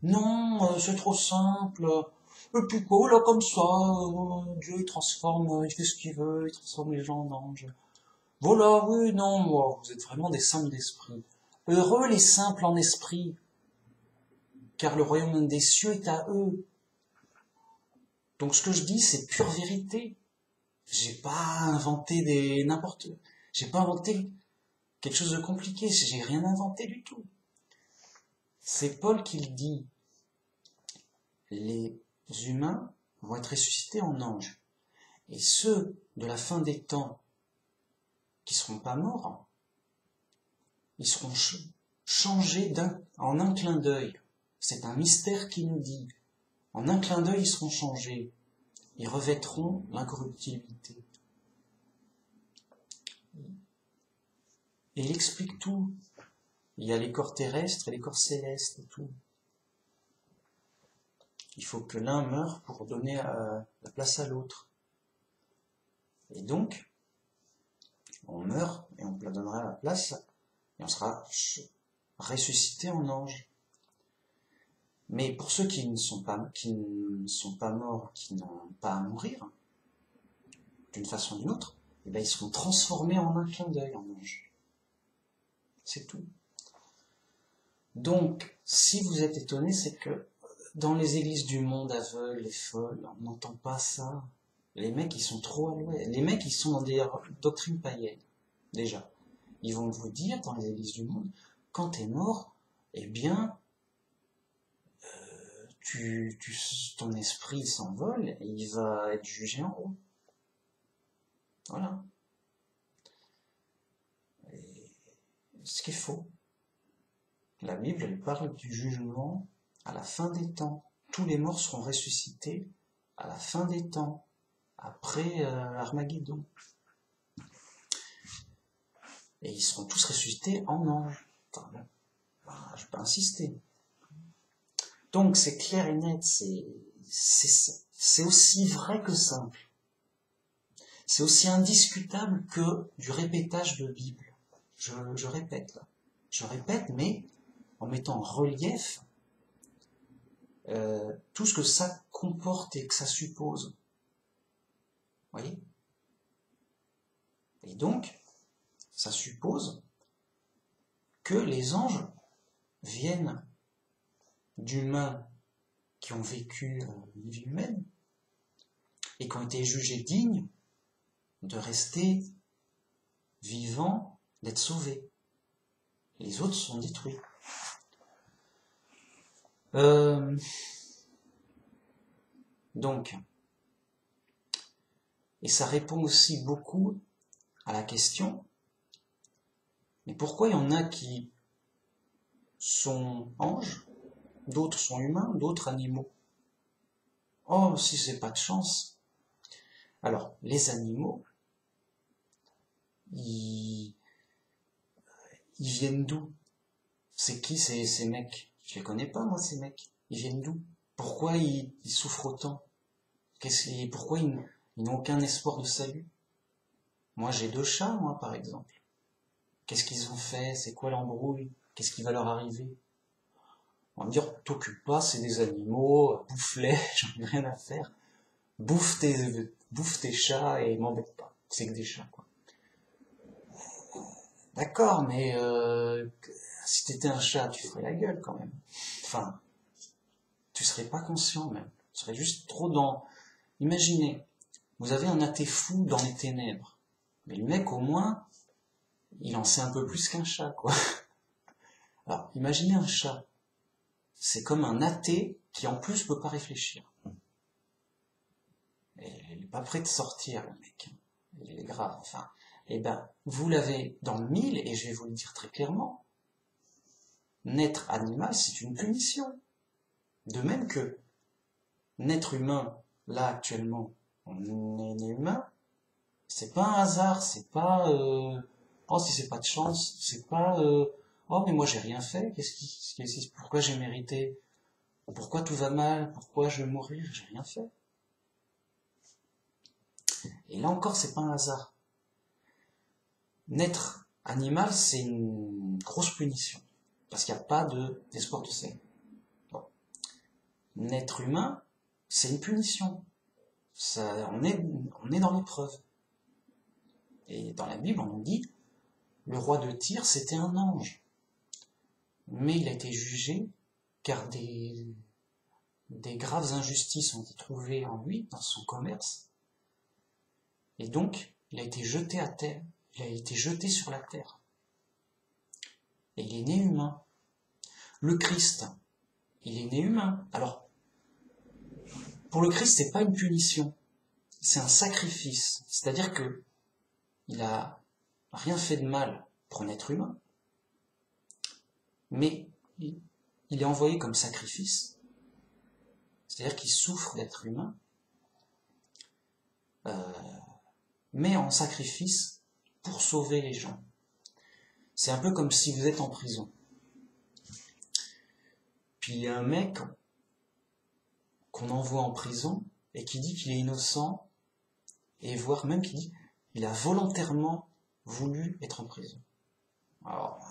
Non, c'est trop simple. Et puis quoi, là, comme ça, Dieu, il transforme, il fait ce qu'il veut, il transforme les gens en anges. Voilà, oui, non, moi, vous êtes vraiment des simples d'esprit. Heureux les simples en esprit, car le royaume des cieux est à eux. Donc ce que je dis, c'est pure vérité. J'ai pas inventé j'ai pas inventé quelque chose de compliqué, j'ai rien inventé du tout. C'est Paul qui le dit. Les humains vont être ressuscités en anges. Et ceux de la fin des temps qui seront pas morts, ils seront changés en un clin d'œil. C'est un mystère qui nous dit. En un clin d'œil, ils seront changés. Ils revêtront l'incorruptibilité. Et il explique tout. Il y a les corps terrestres et les corps célestes et tout. Il faut que l'un meure pour donner la place à l'autre. Et donc, on meurt et on donnera la place et on sera ressuscité en ange. Mais pour ceux qui ne sont pas morts, qui n'ont pas à mourir, d'une façon ou d'une autre, eh bien, ils seront transformés en un clin d'œil en ange. C'est tout. Donc, si vous êtes étonnés, c'est que dans les églises du monde aveugles et folles, on n'entend pas ça. Les mecs, ils sont trop à l'ouest. Les mecs, ils sont dans des doctrines païennes, déjà. Ils vont vous dire, dans les églises du monde, quand t'es mort, eh bien, ton esprit s'envole et il va être jugé en haut. Voilà. Et ce qui est faux. La Bible, elle parle du jugement à la fin des temps. Tous les morts seront ressuscités à la fin des temps, après Armageddon. Et ils seront tous ressuscités en anges. Enfin, bon, bah, je peux insister. Donc c'est clair et net, c'est aussi vrai que simple. C'est aussi indiscutable que du répétage de Bible. Je répète là. Je répète, mais en mettant en relief tout ce que ça comporte et que ça suppose. Vous voyez ? Et donc, ça suppose que les anges viennent d'humains qui ont vécu une vie humaine et qui ont été jugés dignes de rester vivants, d'être sauvés. Les autres sont détruits. Donc, et ça répond aussi beaucoup à la question, mais pourquoi il y en a qui sont anges, d'autres sont humains, d'autres animaux? Oh, si c'est pas de chance. Alors, les animaux, ils viennent d'où? C'est qui ces mecs? Je les connais pas, moi, ces mecs. Ils viennent d'où? Pourquoi ils souffrent autant? Pourquoi ils n'ont aucun espoir de salut? Moi, j'ai 2 chats, moi, par exemple. Qu'est-ce qu'ils ont fait? C'est quoi l'embrouille? Qu'est-ce qui va leur arriver? On va me dire, t'occupe pas, c'est des animaux, bouffe-les, j'en ai rien à faire. Bouffe tes chats et m'embête pas. C'est que des chats, quoi. D'accord, mais si t'étais un chat, tu ferais la gueule quand même. Enfin, tu serais pas conscient même. Tu serais juste trop dans... Imaginez, vous avez un athée fou dans les ténèbres. Mais le mec, au moins, il en sait un peu plus qu'un chat, quoi. Alors, imaginez un chat. C'est comme un athée qui, en plus, peut pas réfléchir. Et il est pas prêt de sortir, le mec. Il est grave, enfin. Eh ben, vous l'avez dans le mille, et je vais vous le dire très clairement. Naître animal, c'est une punition. De même que naître humain, là, actuellement, on est né humain, c'est pas un hasard, c'est pas... oh, si c'est pas de chance, c'est pas... Oh, mais moi j'ai rien fait, pourquoi j'ai mérité? Pourquoi tout va mal? Pourquoi je vais mourir? J'ai rien fait. Et là encore, c'est pas un hasard. Naître animal, c'est une grosse punition. Parce qu'il n'y a pas d'espoir de salut. Bon. Naître humain, c'est une punition. On est dans l'épreuve. Et dans la Bible, on nous dit, le roi de Tyr, c'était un ange. Mais il a été jugé, car des graves injustices ont été trouvées en lui, dans son commerce. Et donc, il a été jeté à terre. Il a été jeté sur la terre. Et il est né humain. Le Christ, il est né humain. Alors, pour le Christ, c'est pas une punition. C'est un sacrifice. C'est-à-dire que il a rien fait de mal pour un être humain. Mais il est envoyé comme sacrifice. C'est-à-dire qu'il souffre d'être humain. Mais en sacrifice pour sauver les gens. C'est un peu comme si vous êtes en prison. Puis il y a un mec qu'on envoie en prison et qui dit qu'il est innocent, et voire même qui dit qu'il a volontairement voulu être en prison. Alors,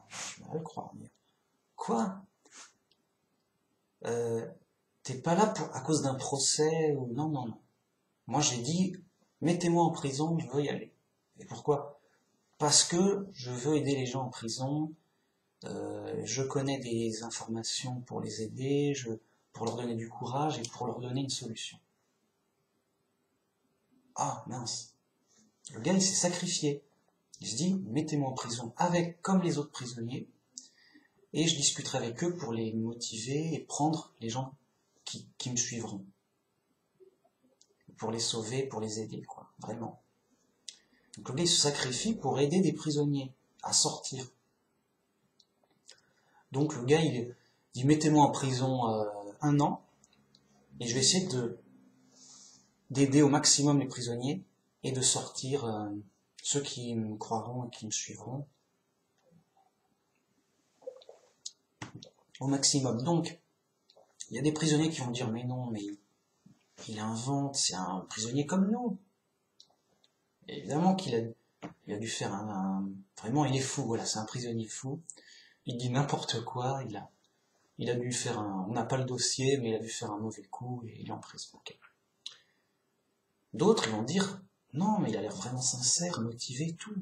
je vais le croire. Mais quoi? T'es pas là à cause d'un procès ou non, non, non. Moi j'ai dit, mettez-moi en prison, je veux y aller. Et pourquoi? Parce que je veux aider les gens en prison, je connais des informations pour les aider, pour leur donner du courage et pour leur donner une solution. Ah, mince. Le gars, il s'est sacrifié. Il se dit, mettez-moi en prison comme les autres prisonniers, et je discuterai avec eux pour les motiver et prendre les gens qui me suivront. Pour les sauver, pour les aider, quoi. Vraiment. Donc le gars, il se sacrifie pour aider des prisonniers à sortir. Donc le gars, il dit, mettez-moi en prison 1 an, et je vais essayer d'aider au maximum les prisonniers, et de sortir ceux qui me croiront et qui me suivront au maximum. Donc, il y a des prisonniers qui vont dire, mais non, mais il invente, c'est un prisonnier comme nous. Et évidemment qu'il a dû faire vraiment, il est fou, voilà, c'est un prisonnier fou. Il dit n'importe quoi, il a dû faire on n'a pas le dossier, mais il a dû faire un mauvais coup et il est en prison. Okay. D'autres, ils vont dire, non, mais il a l'air vraiment sincère, motivé, tout.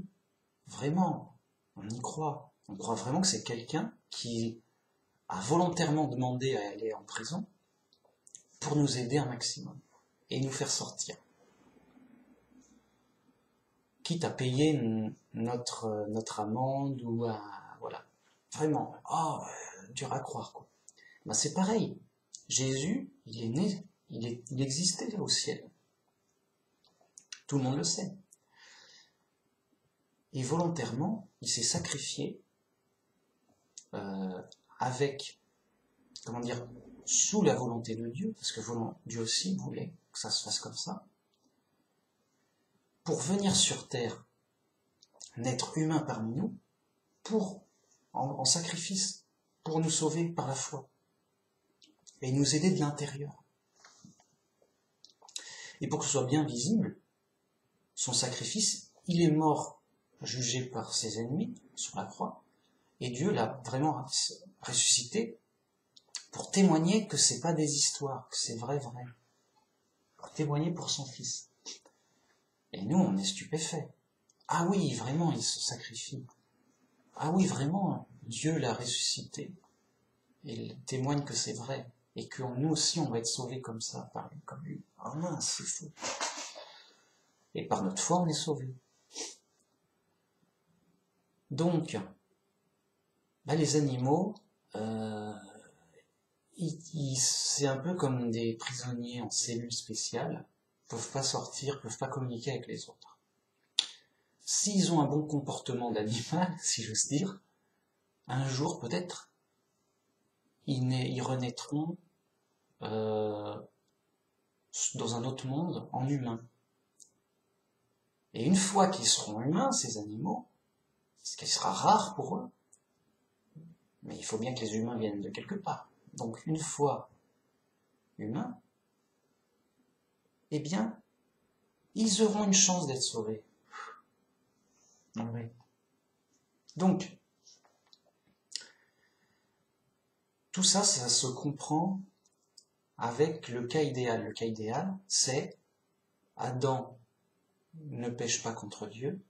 Vraiment, on y croit. On croit vraiment que c'est quelqu'un qui a volontairement demandé à aller en prison pour nous aider un maximum et nous faire sortir. Quitte à payer notre amende ou à... Voilà. Vraiment. Oh, dur à croire, quoi. Ben, c'est pareil. Jésus, il est né, il existait au ciel. Tout le monde le sait. Et volontairement, il s'est sacrifié avec, comment dire, sous la volonté de Dieu, parce que Dieu aussi voulait que ça se fasse comme ça, pour venir sur terre, naître humain parmi nous, en sacrifice, pour nous sauver par la foi, et nous aider de l'intérieur. Et pour que ce soit bien visible, son sacrifice, il est mort, jugé par ses ennemis sur la croix, et Dieu l'a vraiment ressuscité pour témoigner que c'est pas des histoires, que c'est vrai, pour témoigner pour son fils. Et nous, on est stupéfaits. Ah oui, vraiment, il se sacrifie. Ah oui, vraiment, Dieu l'a ressuscité. Et il témoigne que c'est vrai. Et que nous aussi, on va être sauvés comme ça, par lui, comme lui. Ah mince, c'est fou. Et par notre foi, on est sauvés. Donc, les animaux, c'est un peu comme des prisonniers en cellules spéciales, peuvent pas sortir, peuvent pas communiquer avec les autres. S'ils ont un bon comportement d'animal, si j'ose dire, un jour peut-être, ils renaîtront dans un autre monde en humain. Et une fois qu'ils seront humains, ces animaux, ce qui sera rare pour eux, Mais il faut bien que les humains viennent de quelque part. Donc une fois humains, eh bien, ils auront une chance d'être sauvés. Oui. Donc, tout ça, ça se comprend avec le cas idéal. Le cas idéal, c'est Adam ne pêche pas contre Dieu,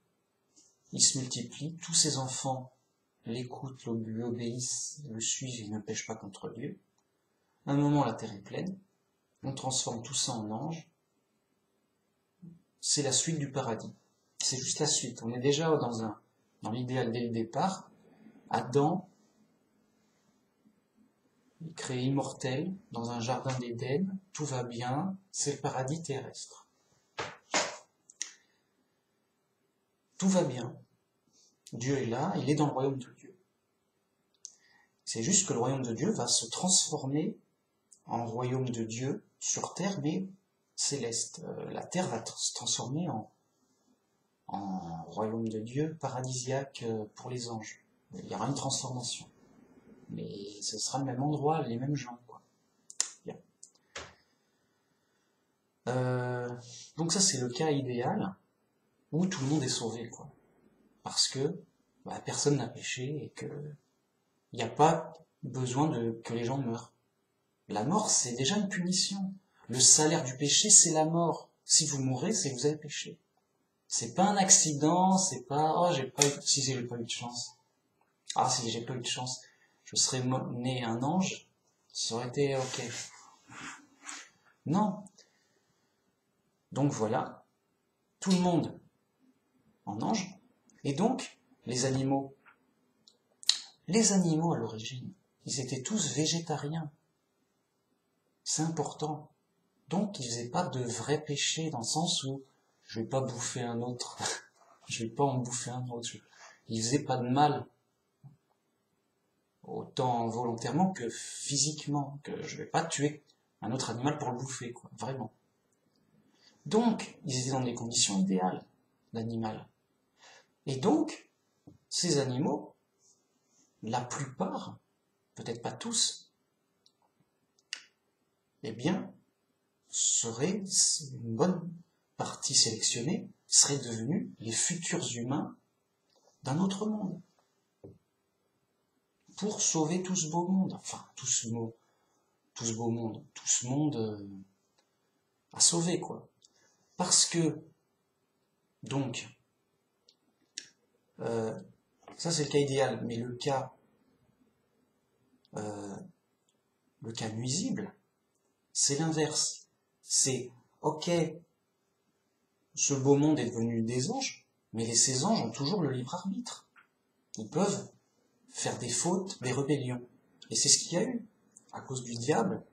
il se multiplie, tous ses enfants l'écoutent, lui obéissent, le suivent et ne pêchent pas contre Dieu. À un moment, la terre est pleine, on transforme tout ça en ange. C'est la suite du paradis. C'est juste la suite. On est déjà dans l'idéal dès le départ. Adam est créé immortel dans un jardin d'Éden, tout va bien, c'est le paradis terrestre. Tout va bien. Dieu est là, il est dans le royaume de Dieu. C'est juste que le royaume de Dieu va se transformer en royaume de Dieu sur terre, mais céleste. La terre va se transformer en royaume de Dieu paradisiaque pour les anges. Il y aura une transformation. Mais ce sera le même endroit, les mêmes gens, quoi. Bien. Donc ça, c'est le cas idéal où tout le monde est sauvé, quoi. Parce que personne n'a péché et que il n'y a pas besoin que les gens meurent. La mort, c'est déjà une punition. Le salaire du péché, c'est la mort. Si vous mourrez, c'est que vous avez péché. C'est pas un accident, c'est pas « Oh, j'ai pas eu de chance. Ah, si j'ai pas eu de chance, je serais né un ange, ça aurait été ok. » Non. Donc voilà, tout le monde en ange. Et donc, les animaux à l'origine, ils étaient tous végétariens. C'est important. Donc, ils faisaient pas de vrais péchés dans le sens où je vais pas bouffer un autre, je vais pas en bouffer un autre. Ils faisaient pas de mal, autant volontairement que physiquement, que je vais pas tuer un autre animal pour le bouffer, quoi, vraiment. Donc, ils étaient dans des conditions idéales, l'animal. Et donc, ces animaux, la plupart, peut-être pas tous, eh bien, seraient, une bonne partie sélectionnée, seraient devenus les futurs humains d'un autre monde. Pour sauver tout ce beau monde, enfin, tout ce monde à sauver, quoi. Parce que, donc, ça c'est le cas idéal, mais le cas nuisible, c'est l'inverse. C'est, ok, ce beau monde est devenu des anges, mais ces anges ont toujours le libre arbitre. Ils peuvent faire des fautes, des rébellions. Et c'est ce qu'il y a eu. À cause du diable,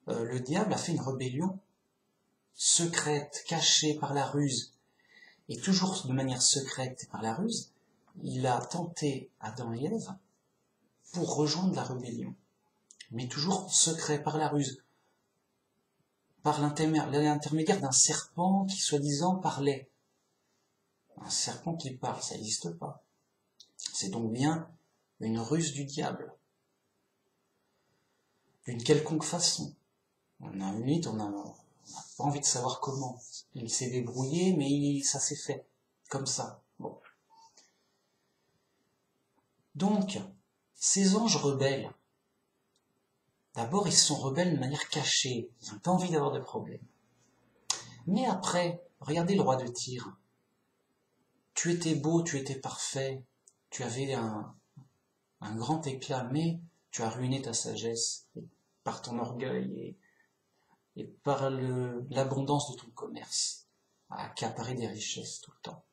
le diable a fait une rébellion secrète, cachée par la ruse. Et toujours de manière secrète et par la ruse, il a tenté Adam et Ève pour rejoindre la rébellion. Mais toujours secret, par la ruse. Par l'intermédiaire d'un serpent qui soi-disant parlait. Un serpent qui parle, ça n'existe pas. C'est donc bien une ruse du diable. D'une quelconque façon. On a une limite, on n'a pas envie de savoir comment. Il s'est débrouillé, mais ça s'est fait. Comme ça. Bon. Donc, ces anges rebelles, d'abord, ils sont rebelles de manière cachée. Ils n'ont pas envie d'avoir de problème. Mais après, regardez le roi de Tyr. Tu étais beau, tu étais parfait, tu avais un grand éclat, mais tu as ruiné ta sagesse par ton orgueil et par l'abondance de ton commerce, à accaparer des richesses tout le temps.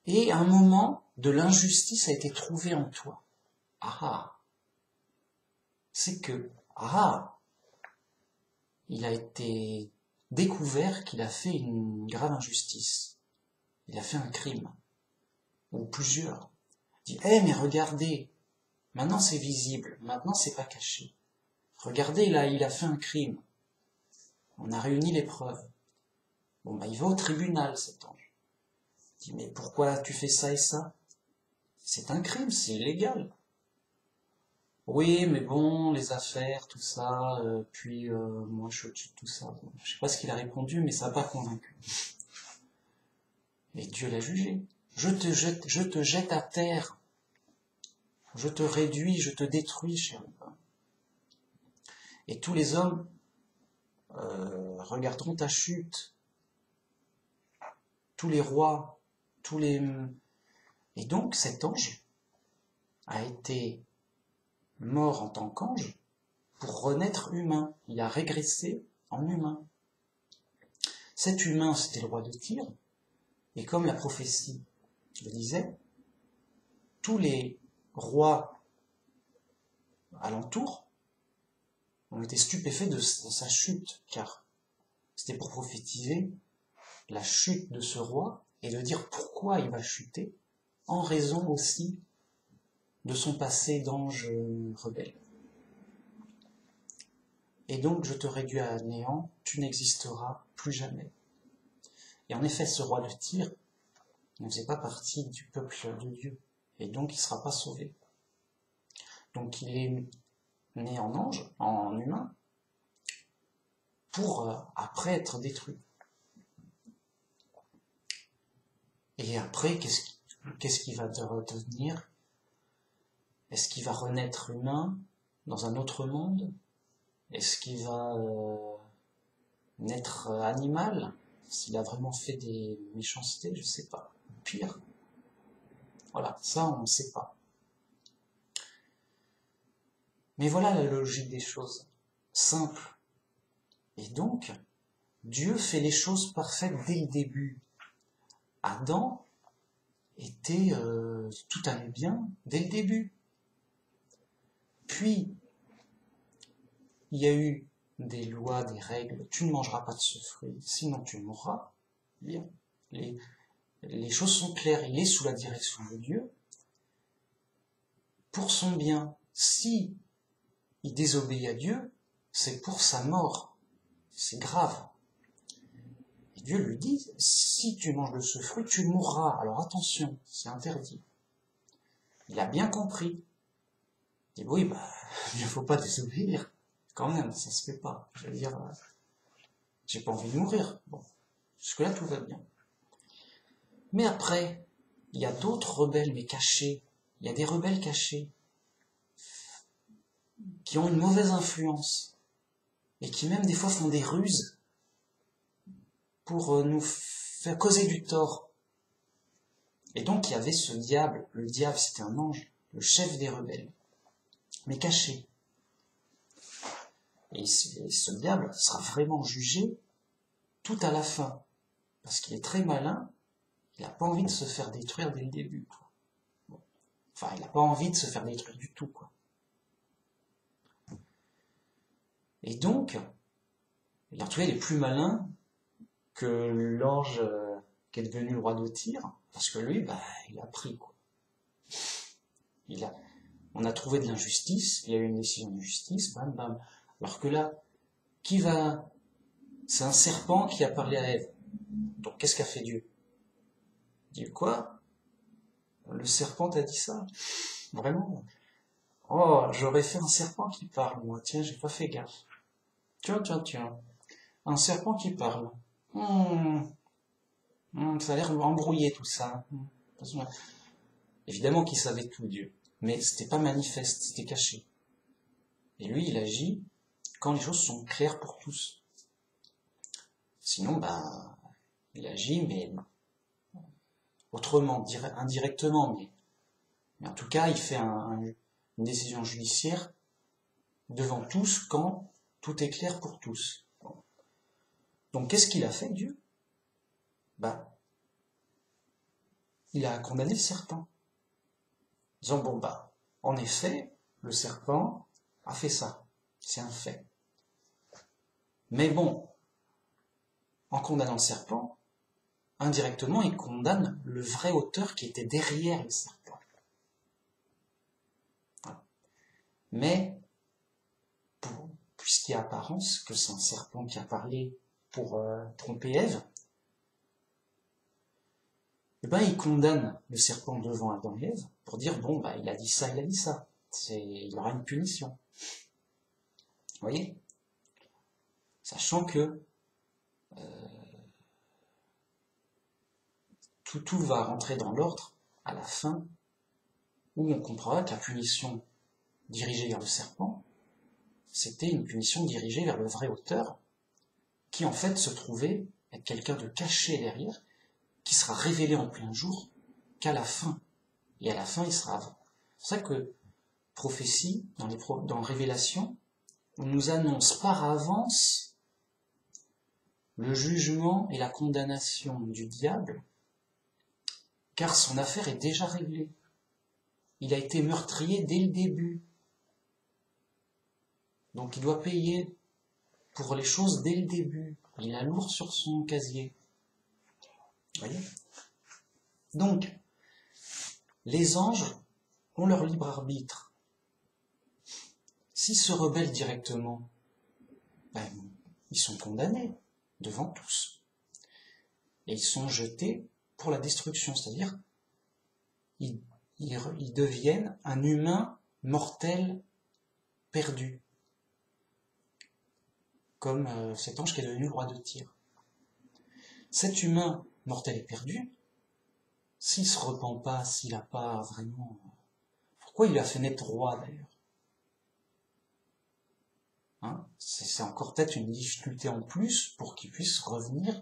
Et à un moment, de l'injustice a été trouvée en toi. C'est que, il a été découvert qu'il a fait une grave injustice. Il a fait un crime. Ou plusieurs. Il dit, mais regardez, maintenant c'est visible, maintenant c'est pas caché. Regardez, là, il a fait un crime. On a réuni les preuves. Bon, il va au tribunal, cet ange. Il dit, mais pourquoi tu fais ça et ça? c'est un crime, c'est illégal. Oui, mais bon, les affaires, tout ça, puis moi je suis au-dessus de tout ça. Bon, je sais pas ce qu'il a répondu, mais ça n'a pas convaincu. Et Dieu l'a jugé. Je te jette à terre. Je te réduis, je te détruis, chérubin. Et tous les hommes regarderont ta chute. Tous les rois, tous les... Et donc cet ange a été mort en tant qu'ange pour renaître humain. Il a régressé en humain. Cet humain, c'était le roi de Tyr, et comme la prophétie le disait, tous les rois alentours ont été stupéfaits de sa chute, car c'était pour prophétiser la chute de ce roi et de dire pourquoi il va chuter, en raison aussi de son passé d'ange rebelle. Et donc je te réduis à néant, tu n'existeras plus jamais. Et en effet, ce roi de Tyr ne faisait pas partie du peuple de Dieu, et donc il ne sera pas sauvé. Donc il est né en ange, en humain, pour après être détruit. Et après, qu'est-ce qu'il va devenir? Est-ce qu'il va renaître humain dans un autre monde? Est-ce qu'il va naître animal? S'il a vraiment fait des méchancetés, je ne sais pas. Pire. Voilà, ça on ne sait pas. Mais voilà la logique des choses. Simple. Et donc, Dieu fait les choses parfaites dès le début. Adam était... tout allait bien dès le début. Puis, il y a eu des lois, des règles. Tu ne mangeras pas de ce fruit, sinon tu mourras. Bien. Les choses sont claires. Il est sous la direction de Dieu. Pour son bien. Si il désobéit à Dieu, c'est pour sa mort. C'est grave. Et Dieu lui dit, si tu manges de ce fruit, tu mourras. Alors attention, c'est interdit. Il a bien compris. Il dit, oui, il ne faut pas désobéir. Quand même, ça se fait pas. Je veux dire, j'ai pas envie de mourir. Bon, jusque-là, tout va bien. Mais après, il y a d'autres rebelles, mais cachés. Il y a des rebelles cachés qui ont une mauvaise influence et qui même des fois font des ruses pour nous faire causer du tort. Et donc il y avait ce diable, le diable c'était un ange, le chef des rebelles, mais caché. Et ce diable sera vraiment jugé tout à la fin, parce qu'il est très malin, il n'a pas envie de se faire détruire dès le début. Bon. Enfin, il n'a pas envie de se faire détruire du tout, quoi. Et donc, en tout cas, il est plus malin que l'ange qui est devenu le roi de Tyr, parce que lui, il a pris, quoi. On a trouvé de l'injustice, il y a eu une décision de justice, bam, bam. Alors que là, c'est un serpent qui a parlé à Ève. Donc qu'est-ce qu'a fait Dieu? Il dit quoi? Le serpent t'a dit ça? Vraiment? Oh, j'aurais fait un serpent qui parle, moi. Tiens, j'ai pas fait gaffe. Tiens. Un serpent qui parle. Ça a l'air embrouillé tout ça. Évidemment qu'il savait tout, Dieu. Mais c'était pas manifeste, c'était caché. Et lui, il agit quand les choses sont claires pour tous. Sinon, il agit, mais autrement, indirectement, mais en tout cas, il fait une décision judiciaire devant tous quand tout est clair pour tous. Donc, qu'est-ce qu'il a fait, Dieu? Il a condamné le serpent. Disant, en effet, le serpent a fait ça. C'est un fait. Mais bon, en condamnant le serpent, indirectement, il condamne le vrai auteur qui était derrière le serpent. Voilà. Mais, puisqu'il y a apparence que c'est un serpent qui a parlé pour tromper Ève, Et ben il condamne le serpent devant Adam et Ève pour dire bon bah il a dit ça, il a dit ça. Il aura une punition. Vous voyez? Sachant que tout va rentrer dans l'ordre à la fin, où on comprendra que la punition dirigée vers le serpent, c'était une punition dirigée vers le vrai auteur, qui en fait se trouvait être quelqu'un de caché derrière, qui sera révélé en plein jour qu'à la fin. Et à la fin, il sera avant. C'est pour ça que prophétie, dans Révélation, on nous annonce par avance le jugement et la condamnation du diable, car son affaire est déjà réglée. Il a été meurtrier dès le début. Donc il doit payer pour les choses dès le début. Il a lourd sur son casier. Vous voyez? Donc, les anges ont leur libre arbitre. S'ils se rebellent directement, ben, ils sont condamnés devant tous. Et ils sont jetés pour la destruction, c'est-à-dire ils deviennent un humain mortel perdu, comme cet ange qui est devenu roi de Tyr. Cet humain mortel et perdu, s'il se repent pas, s'il n'a pas vraiment... Pourquoi il a fait naître roi d'ailleurs? Hein, c'est encore peut-être une difficulté en plus pour qu'il puisse revenir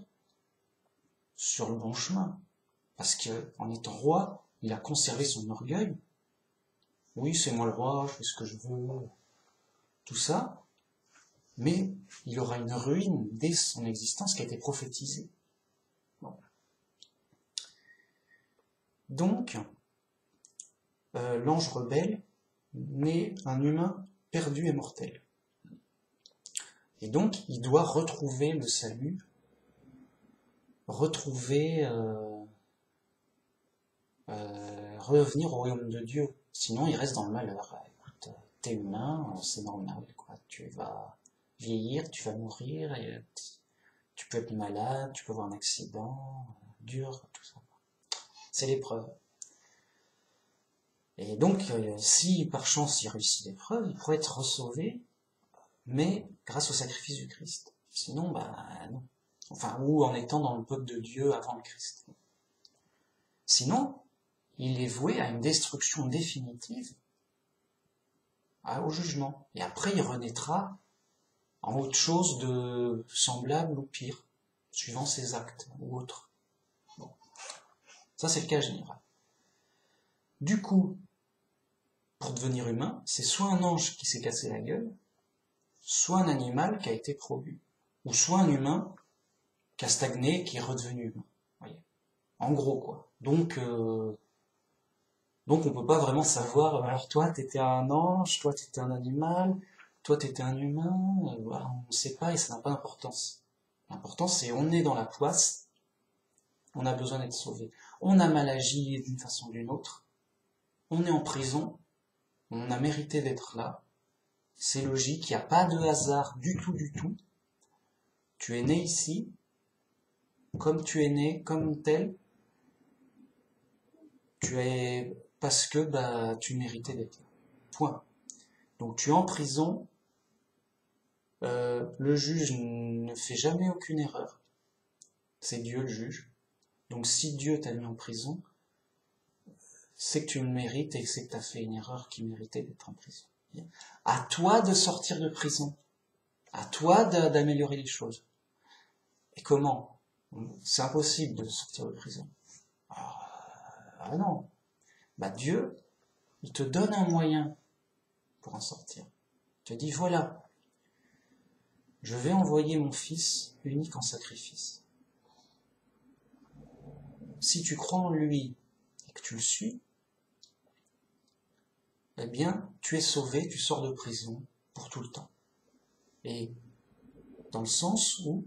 sur le bon chemin. Parce qu'en étant roi, il a conservé son orgueil. Oui, c'est moi le roi, je fais ce que je veux, tout ça. Mais il aura une ruine dès son existence qui a été prophétisée. Bon. Donc, l'ange rebelle n'est un humain perdu et mortel. Et donc, il doit retrouver le salut, revenir au royaume de Dieu. Sinon, il reste dans le malheur. Écoute, t'es humain, c'est normal, quoi. Tu vas vieillir, tu vas mourir, et tu peux être malade, tu peux avoir un accident, dur, tout ça. C'est l'épreuve. Et donc, si par chance il réussit l'épreuve, il pourrait être sauvé, mais grâce au sacrifice du Christ. Sinon, bah non. Enfin, ou en étant dans le peuple de Dieu avant le Christ. Sinon, il est voué à une destruction définitive, au jugement. Et après, il renaîtra en autre chose de semblable ou pire, suivant ses actes ou autres. Bon. Ça, c'est le cas général. Du coup, pour devenir humain, c'est soit un ange qui s'est cassé la gueule, soit un animal qui a été promu, ou soit un humain qui a stagné, qui est redevenu humain. Voyez. En gros, quoi. Donc on peut pas vraiment savoir, alors toi t'étais un ange, toi t'étais un animal, toi t'étais un humain, voilà, on ne sait pas et ça n'a pas d'importance. L'important c'est on est dans la poisse, on a besoin d'être sauvé. On a mal agi d'une façon ou d'une autre, on est en prison, on a mérité d'être là, c'est logique, il n'y a pas de hasard du tout, du tout. Tu es né ici, comme tu es né, comme tel, tu es... parce que bah tu méritais d'être là. Point. Donc tu es en prison, le juge ne fait jamais aucune erreur. C'est Dieu le juge. Donc si Dieu t'a mis en prison, c'est que tu le mérites et c'est que tu as fait une erreur qui méritait d'être en prison. À toi de sortir de prison. À toi d'améliorer les choses. Et comment? C'est impossible de sortir de prison. Ah non. Bah Dieu, il te donne un moyen pour en sortir. Il te dit, voilà, je vais envoyer mon Fils unique en sacrifice. Si tu crois en lui et que tu le suis, eh bien, tu es sauvé, tu sors de prison pour tout le temps. Et dans le sens où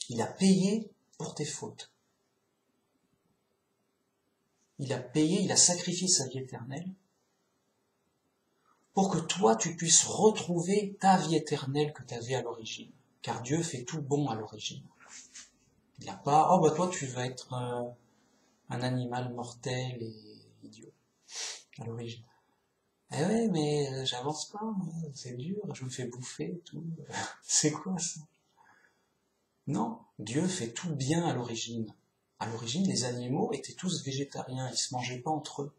il a payé pour tes fautes. Il a payé, il a sacrifié sa vie éternelle pour que toi, tu puisses retrouver ta vie éternelle que tu avais à l'origine. Car Dieu fait tout bon à l'origine. Il n'a pas, oh bah toi, tu vas être un animal mortel et idiot, à l'origine. Eh ouais, mais j'avance pas, c'est dur, je me fais bouffer et tout. C'est quoi ça? Non, Dieu fait tout bien à l'origine. À l'origine, les animaux étaient tous végétariens, ils se mangeaient pas entre eux.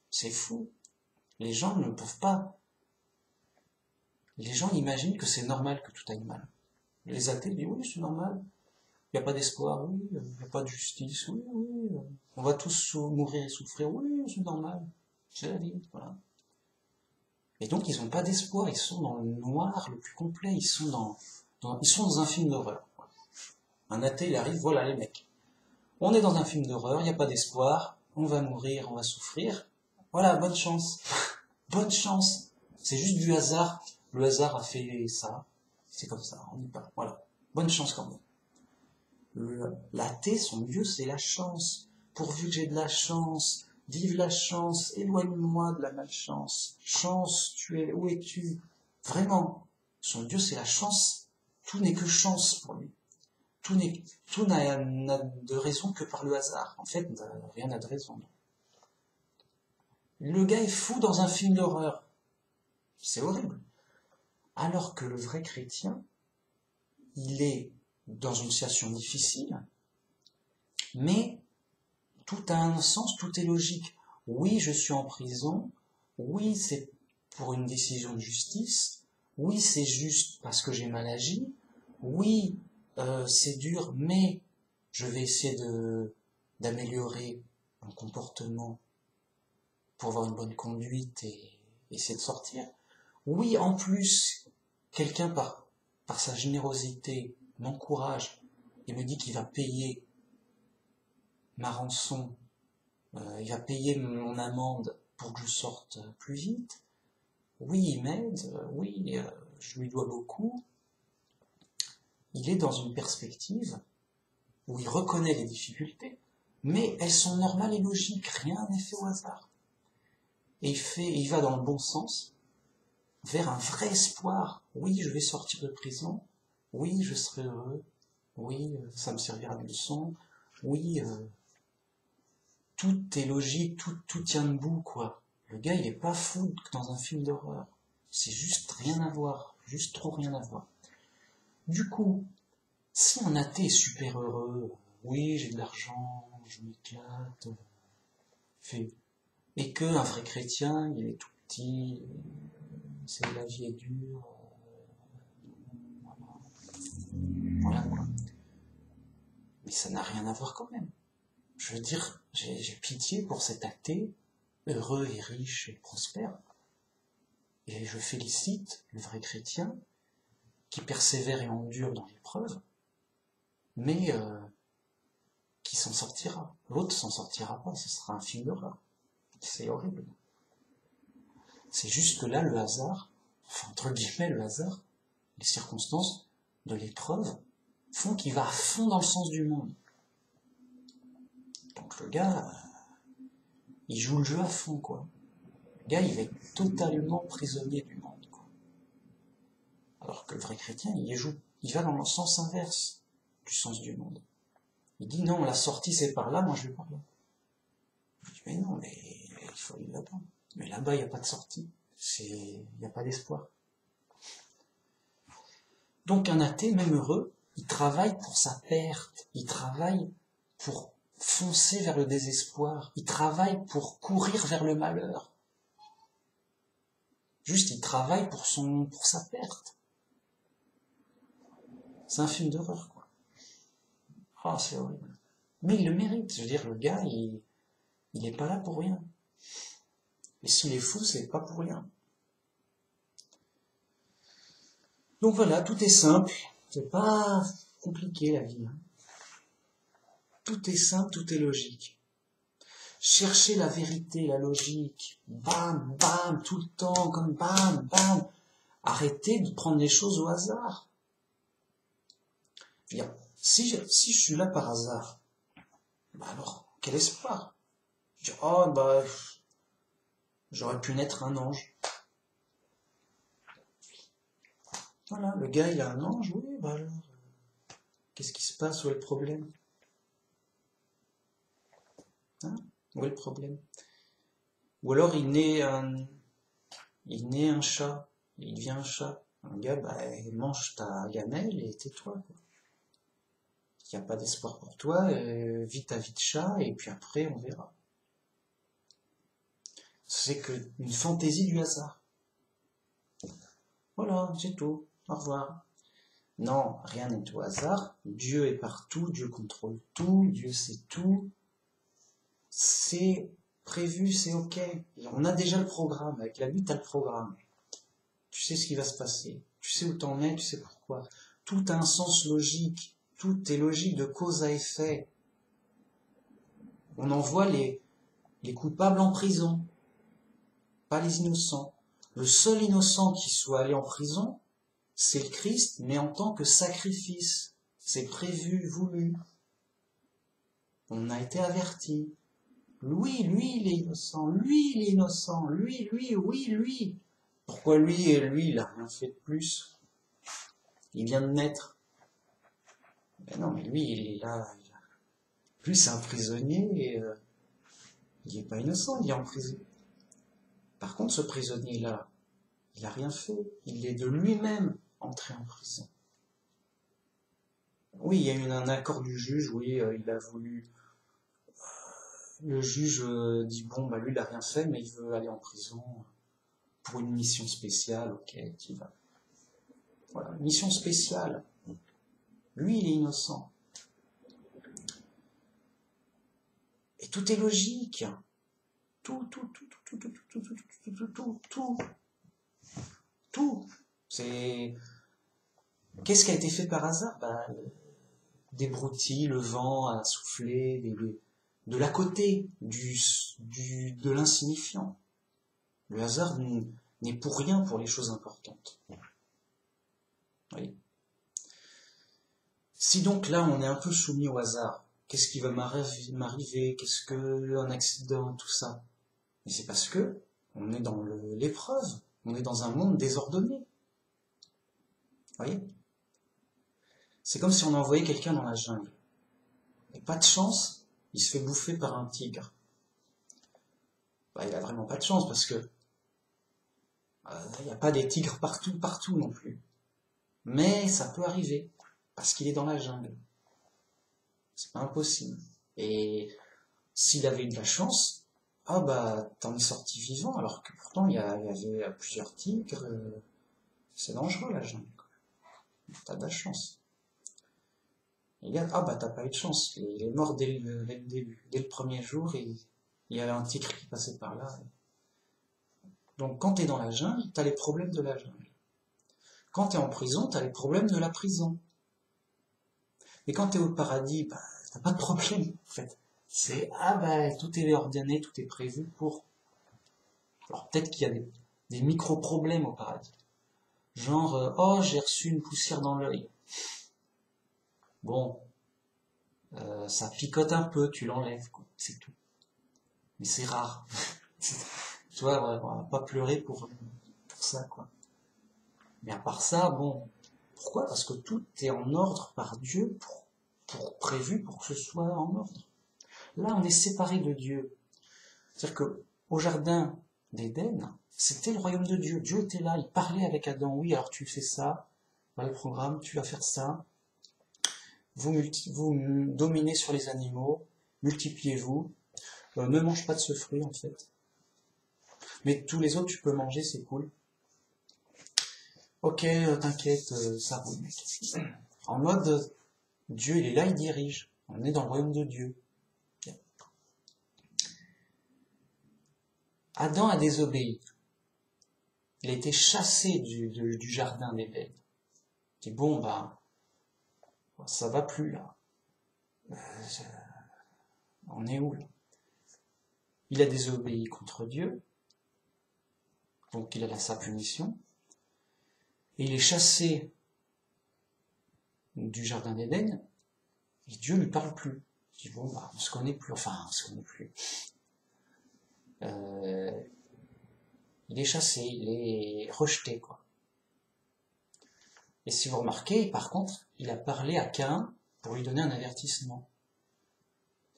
C'est fou. Les gens ne peuvent pas. Les gens imaginent que c'est normal que tout aille mal. Les athées disent oui, c'est normal. Il n'y a pas d'espoir, oui. Il n'y a pas de justice, oui, oui. On va tous mourir et souffrir, oui, c'est normal. C'est la vie, voilà. Et donc ils n'ont pas d'espoir, ils sont dans le noir le plus complet, ils sont dans un film d'horreur. Un athée, il arrive, voilà les mecs. On est dans un film d'horreur, il n'y a pas d'espoir, on va mourir, on va souffrir. Voilà, bonne chance. Bonne chance. C'est juste du hasard. Le hasard a fait ça. C'est comme ça, on n'y pas. Voilà. Bonne chance quand même. L'athée, son Dieu, c'est la chance. Pourvu que j'ai de la chance, vive la chance, éloigne-moi de la malchance. Chance, où es-tu? Vraiment, son Dieu, c'est la chance. Tout n'est que chance pour lui. Tout n'a de raison que par le hasard. En fait, rien n'a de raison. Le gars est fou dans un film d'horreur. C'est horrible. Alors que le vrai chrétien, il est dans une situation difficile, mais tout a un sens, tout est logique. Oui, je suis en prison. Oui, c'est pour une décision de justice. Oui, c'est juste parce que j'ai mal agi. Oui, c'est dur, mais je vais essayer d'améliorer mon comportement pour avoir une bonne conduite et essayer de sortir. Oui, en plus, quelqu'un par sa générosité m'encourage et me dit qu'il va payer ma rançon, il va payer mon amende pour que je sorte plus vite. Oui, il m'aide, oui, je lui dois beaucoup. Il est dans une perspective où il reconnaît les difficultés, mais elles sont normales et logiques, rien n'est fait au hasard. Et il va dans le bon sens, vers un vrai espoir. Oui, je vais sortir de prison. Oui, je serai heureux. Oui, ça me servira de leçon. Oui, tout est logique, tout tient debout, quoi. Le gars, il est pas fou dans un film d'horreur. C'est juste rien à voir. Juste trop rien à voir. Du coup, si un athée est super heureux, oui, j'ai de l'argent, je m'éclate, et que un vrai chrétien, il est tout petit, la vie est dure, voilà quoi. Mais ça n'a rien à voir quand même. Je veux dire, j'ai pitié pour cet athée, heureux et riche et prospère, et je félicite le vrai chrétien qui persévère et endure dans l'épreuve, mais qui s'en sortira. L'autre s'en sortira pas, ce sera un film d'horreur. C'est horrible. C'est juste que là, le hasard, enfin entre guillemets le hasard, les circonstances de l'épreuve font qu'il va à fond dans le sens du monde. Donc le gars, il joue le jeu à fond, quoi. Le gars, il va être totalement prisonnier du monde, quoi. Alors que le vrai chrétien, il va dans le sens inverse du sens du monde. Il dit non, la sortie c'est par là, moi je vais par là. Je dis mais non, mais il faut aller là-bas. Mais là-bas, il n'y a pas de sortie. Il n'y a pas d'espoir. Donc un athée, même heureux, il travaille pour sa perte, il travaille pour foncer vers le désespoir, il travaille pour courir vers le malheur. Juste, il travaille pour sa perte. C'est un film d'horreur, quoi. Ah, c'est horrible. Mais il le mérite. Je veux dire, le gars, il n'est pas là pour rien. Et s'il est fou, c'est pas pour rien. Donc voilà, tout est simple. C'est pas compliqué, la vie. Tout est simple, tout est logique. Cherchez la vérité, la logique. Bam, bam, tout le temps, comme bam, bam. Arrêtez de prendre les choses au hasard. Je veux dire, si je suis là par hasard, bah alors, quel espoir? Je dis, oh, bah, j'aurais pu naître un ange. Voilà, le gars, il a un ange, oui, bah alors, qu'est-ce qui se passe, où est le problème? Hein? Où est le problème? Ou alors il naît un chat, il devient un chat. Un gars, bah, mange ta gamelle et tais-toi, quoi. Il n'y a pas d'espoir pour toi, vis ta vie de chat, et puis après on verra. C'est que une fantaisie du hasard. Voilà, c'est tout. Au revoir. Non, rien n'est au hasard. Dieu est partout, Dieu contrôle tout, Dieu sait tout. C'est prévu, c'est ok. Et on a déjà le programme. Avec la vie, tu as le programme. Tu sais ce qui va se passer. Tu sais où t'en es, tu sais pourquoi. Tout a un sens logique. Tout est logique de cause à effet. On envoie les coupables en prison, pas les innocents. Le seul innocent qui soit allé en prison, c'est le Christ, mais en tant que sacrifice. C'est prévu, voulu. On a été averti. Lui, il est innocent. Lui, il est innocent. Lui, oui, lui. Pourquoi lui, il a rien fait de plus? Il vient de naître. Ben non, mais lui, il est là. Lui, c'est un prisonnier et il n'est pas innocent, il est en prison. Par contre, ce prisonnier-là, il n'a rien fait. Il est de lui-même entré en prison. Oui, il y a eu un accord du juge, oui, il a voulu. Le juge dit bon, bah lui, il n'a rien fait, mais il veut aller en prison pour une mission spéciale, ok, tu vas. Voilà, mission spéciale. Lui, il est innocent. Et tout est logique. Tout. C'est. Qu'est-ce qui a été fait par hasard? Bah, des broutilles, le vent a soufflé, de l'à côté, de l'insignifiant. Le hasard n'est pour rien pour les choses importantes. Oui. Si donc là on est un peu soumis au hasard, qu'est-ce qui va m'arriver? Qu'est-ce que un accident, tout ça? Mais c'est parce que on est dans l'épreuve, on est dans un monde désordonné. Vous voyez? C'est comme si on envoyait quelqu'un dans la jungle. Et pas de chance, il se fait bouffer par un tigre. Bah, il a vraiment pas de chance parce que il n'y a pas des tigres partout non plus. Mais ça peut arriver parce qu'il est dans la jungle. C'est pas impossible. Et s'il avait eu de la chance, ah bah t'en es sorti vivant alors que pourtant il y avait plusieurs tigres. C'est dangereux la jungle. T'as de la chance. Et là, ah bah t'as pas eu de chance. Il est mort dès le début, dès le premier jour. Et il y avait un tigre qui passait par là. Donc quand t'es dans la jungle, t'as les problèmes de la jungle. Quand t'es en prison, t'as les problèmes de la prison. Et quand t'es au paradis, bah, t'as pas de problème, en fait. C'est, ah bah, tout est ordonné, tout est prévu pour. Alors peut-être qu'il y a des micro-problèmes au paradis. Genre, oh, j'ai reçu une poussière dans l'œil. Bon, ça picote un peu, tu l'enlèves, quoi. C'est tout. Mais c'est rare. Tu vois, on va pas pleurer pour ça, quoi. Mais à part ça, bon, pourquoi? Parce que tout est en ordre par Dieu, prévu pour que ce soit en ordre. Là, on est séparé de Dieu. C'est-à-dire que au jardin d'Éden, c'était le royaume de Dieu. Dieu était là, il parlait avec Adam. Oui, alors tu fais ça, voilà le programme, tu vas faire ça. Vous dominez sur les animaux, multipliez-vous. Ne mange pas de ce fruit, en fait. Mais tous les autres, tu peux manger, c'est cool. Ok, t'inquiète, ça roule, mec. En mode, Dieu, il est là, il dirige. On est dans le royaume de Dieu. Adam a désobéi. Il a été chassé du jardin d'Éden. Il dit, bon, bah, ça va plus, là. On est où, là? Il a désobéi contre Dieu. Donc, il a sa punition. Et il est chassé du jardin d'Éden. Et Dieu ne lui parle plus. Il dit, bon, bah, on se connaît plus. Enfin, on se connaît plus. Il est chassé, il est rejeté, quoi. Et si vous remarquez, par contre, il a parlé à Caïn pour lui donner un avertissement.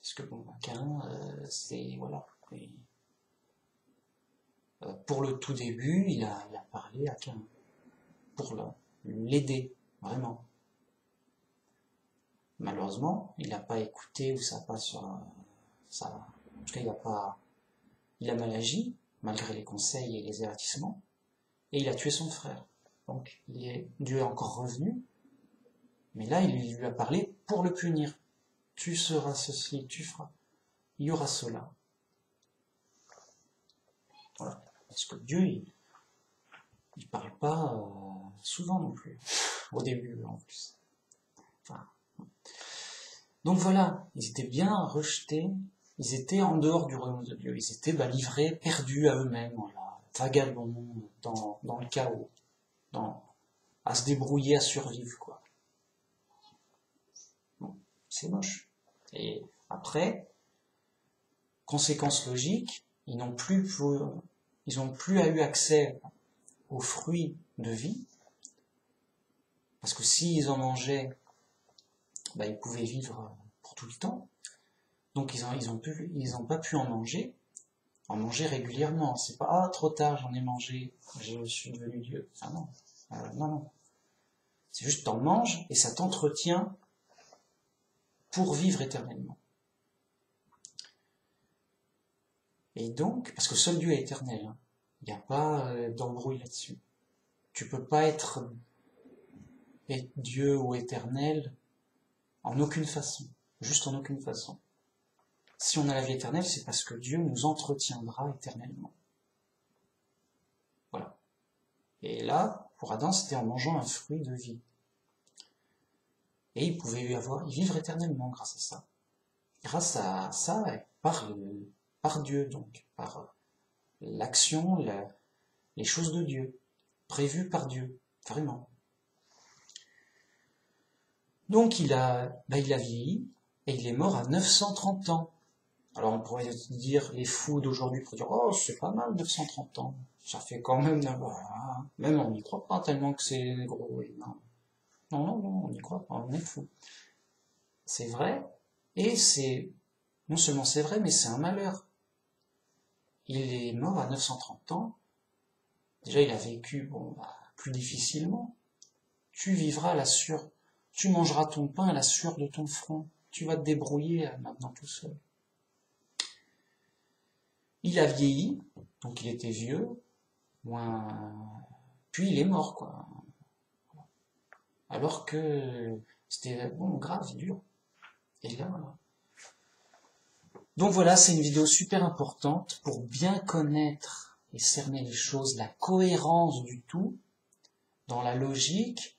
Parce puisque bon, Caïn, c'est, voilà. Et, pour le tout début, il a parlé à Caïn, pour l'aider, vraiment. Malheureusement, il n'a pas écouté, ou ça n'a pas sur... Ça, en tout cas, il a mal agi, malgré les conseils et les avertissements, et il a tué son frère. Donc, Dieu est encore revenu, mais là, il lui a parlé pour le punir. Tu seras ceci, tu feras. Il y aura cela. Voilà. Parce que Dieu, il parle pas souvent non plus. Au début, en plus. Enfin. Donc voilà, ils étaient bien rejetés. Ils étaient en dehors du royaume de Dieu. Ils étaient livrés, perdus à eux-mêmes, voilà, vagabonds dans le chaos, à se débrouiller, à survivre, quoi. Bon, c'est moche. Et après, conséquence logique, ils n'ont plus eu accès aux fruits de vie, parce que s'ils en mangeaient, ils pouvaient vivre pour tout le temps. Donc ils ont pas pu en manger régulièrement. C'est pas trop tard, j'en ai mangé, je suis devenu Dieu. Enfin non, non. C'est juste t'en manges et ça t'entretient pour vivre éternellement. Et donc, parce que seul Dieu est éternel, hein, il n'y a pas d'embrouille là-dessus. Tu peux pas être Dieu ou éternel en aucune façon, juste en aucune façon. Si on a la vie éternelle, c'est parce que Dieu nous entretiendra éternellement. Voilà. Et là, pour Adam, c'était en mangeant un fruit de vie. Et il pouvait vivre éternellement grâce à ça. Grâce à ça, par Dieu, donc, par l'action, les choses de Dieu, prévues par Dieu, vraiment. Donc il a vieilli, et il est mort à 930 ans. Alors on pourrait dire, les fous d'aujourd'hui pourraient dire, oh c'est pas mal 930 ans, ça fait quand même, même on n'y croit pas tellement que c'est gros, et non, on n'y croit pas, on est fou. C'est vrai, et non seulement c'est vrai, mais c'est un malheur. Il est mort à 930 ans, déjà il a vécu, plus difficilement. Tu vivras tu mangeras ton pain à la sueur de ton front, tu vas te débrouiller maintenant tout seul. Il a vieilli, donc il était vieux, puis il est mort, quoi. Alors que c'était, grave, dur. Et là, voilà. Donc voilà, c'est une vidéo super importante pour bien connaître et cerner les choses, la cohérence du tout, dans la logique,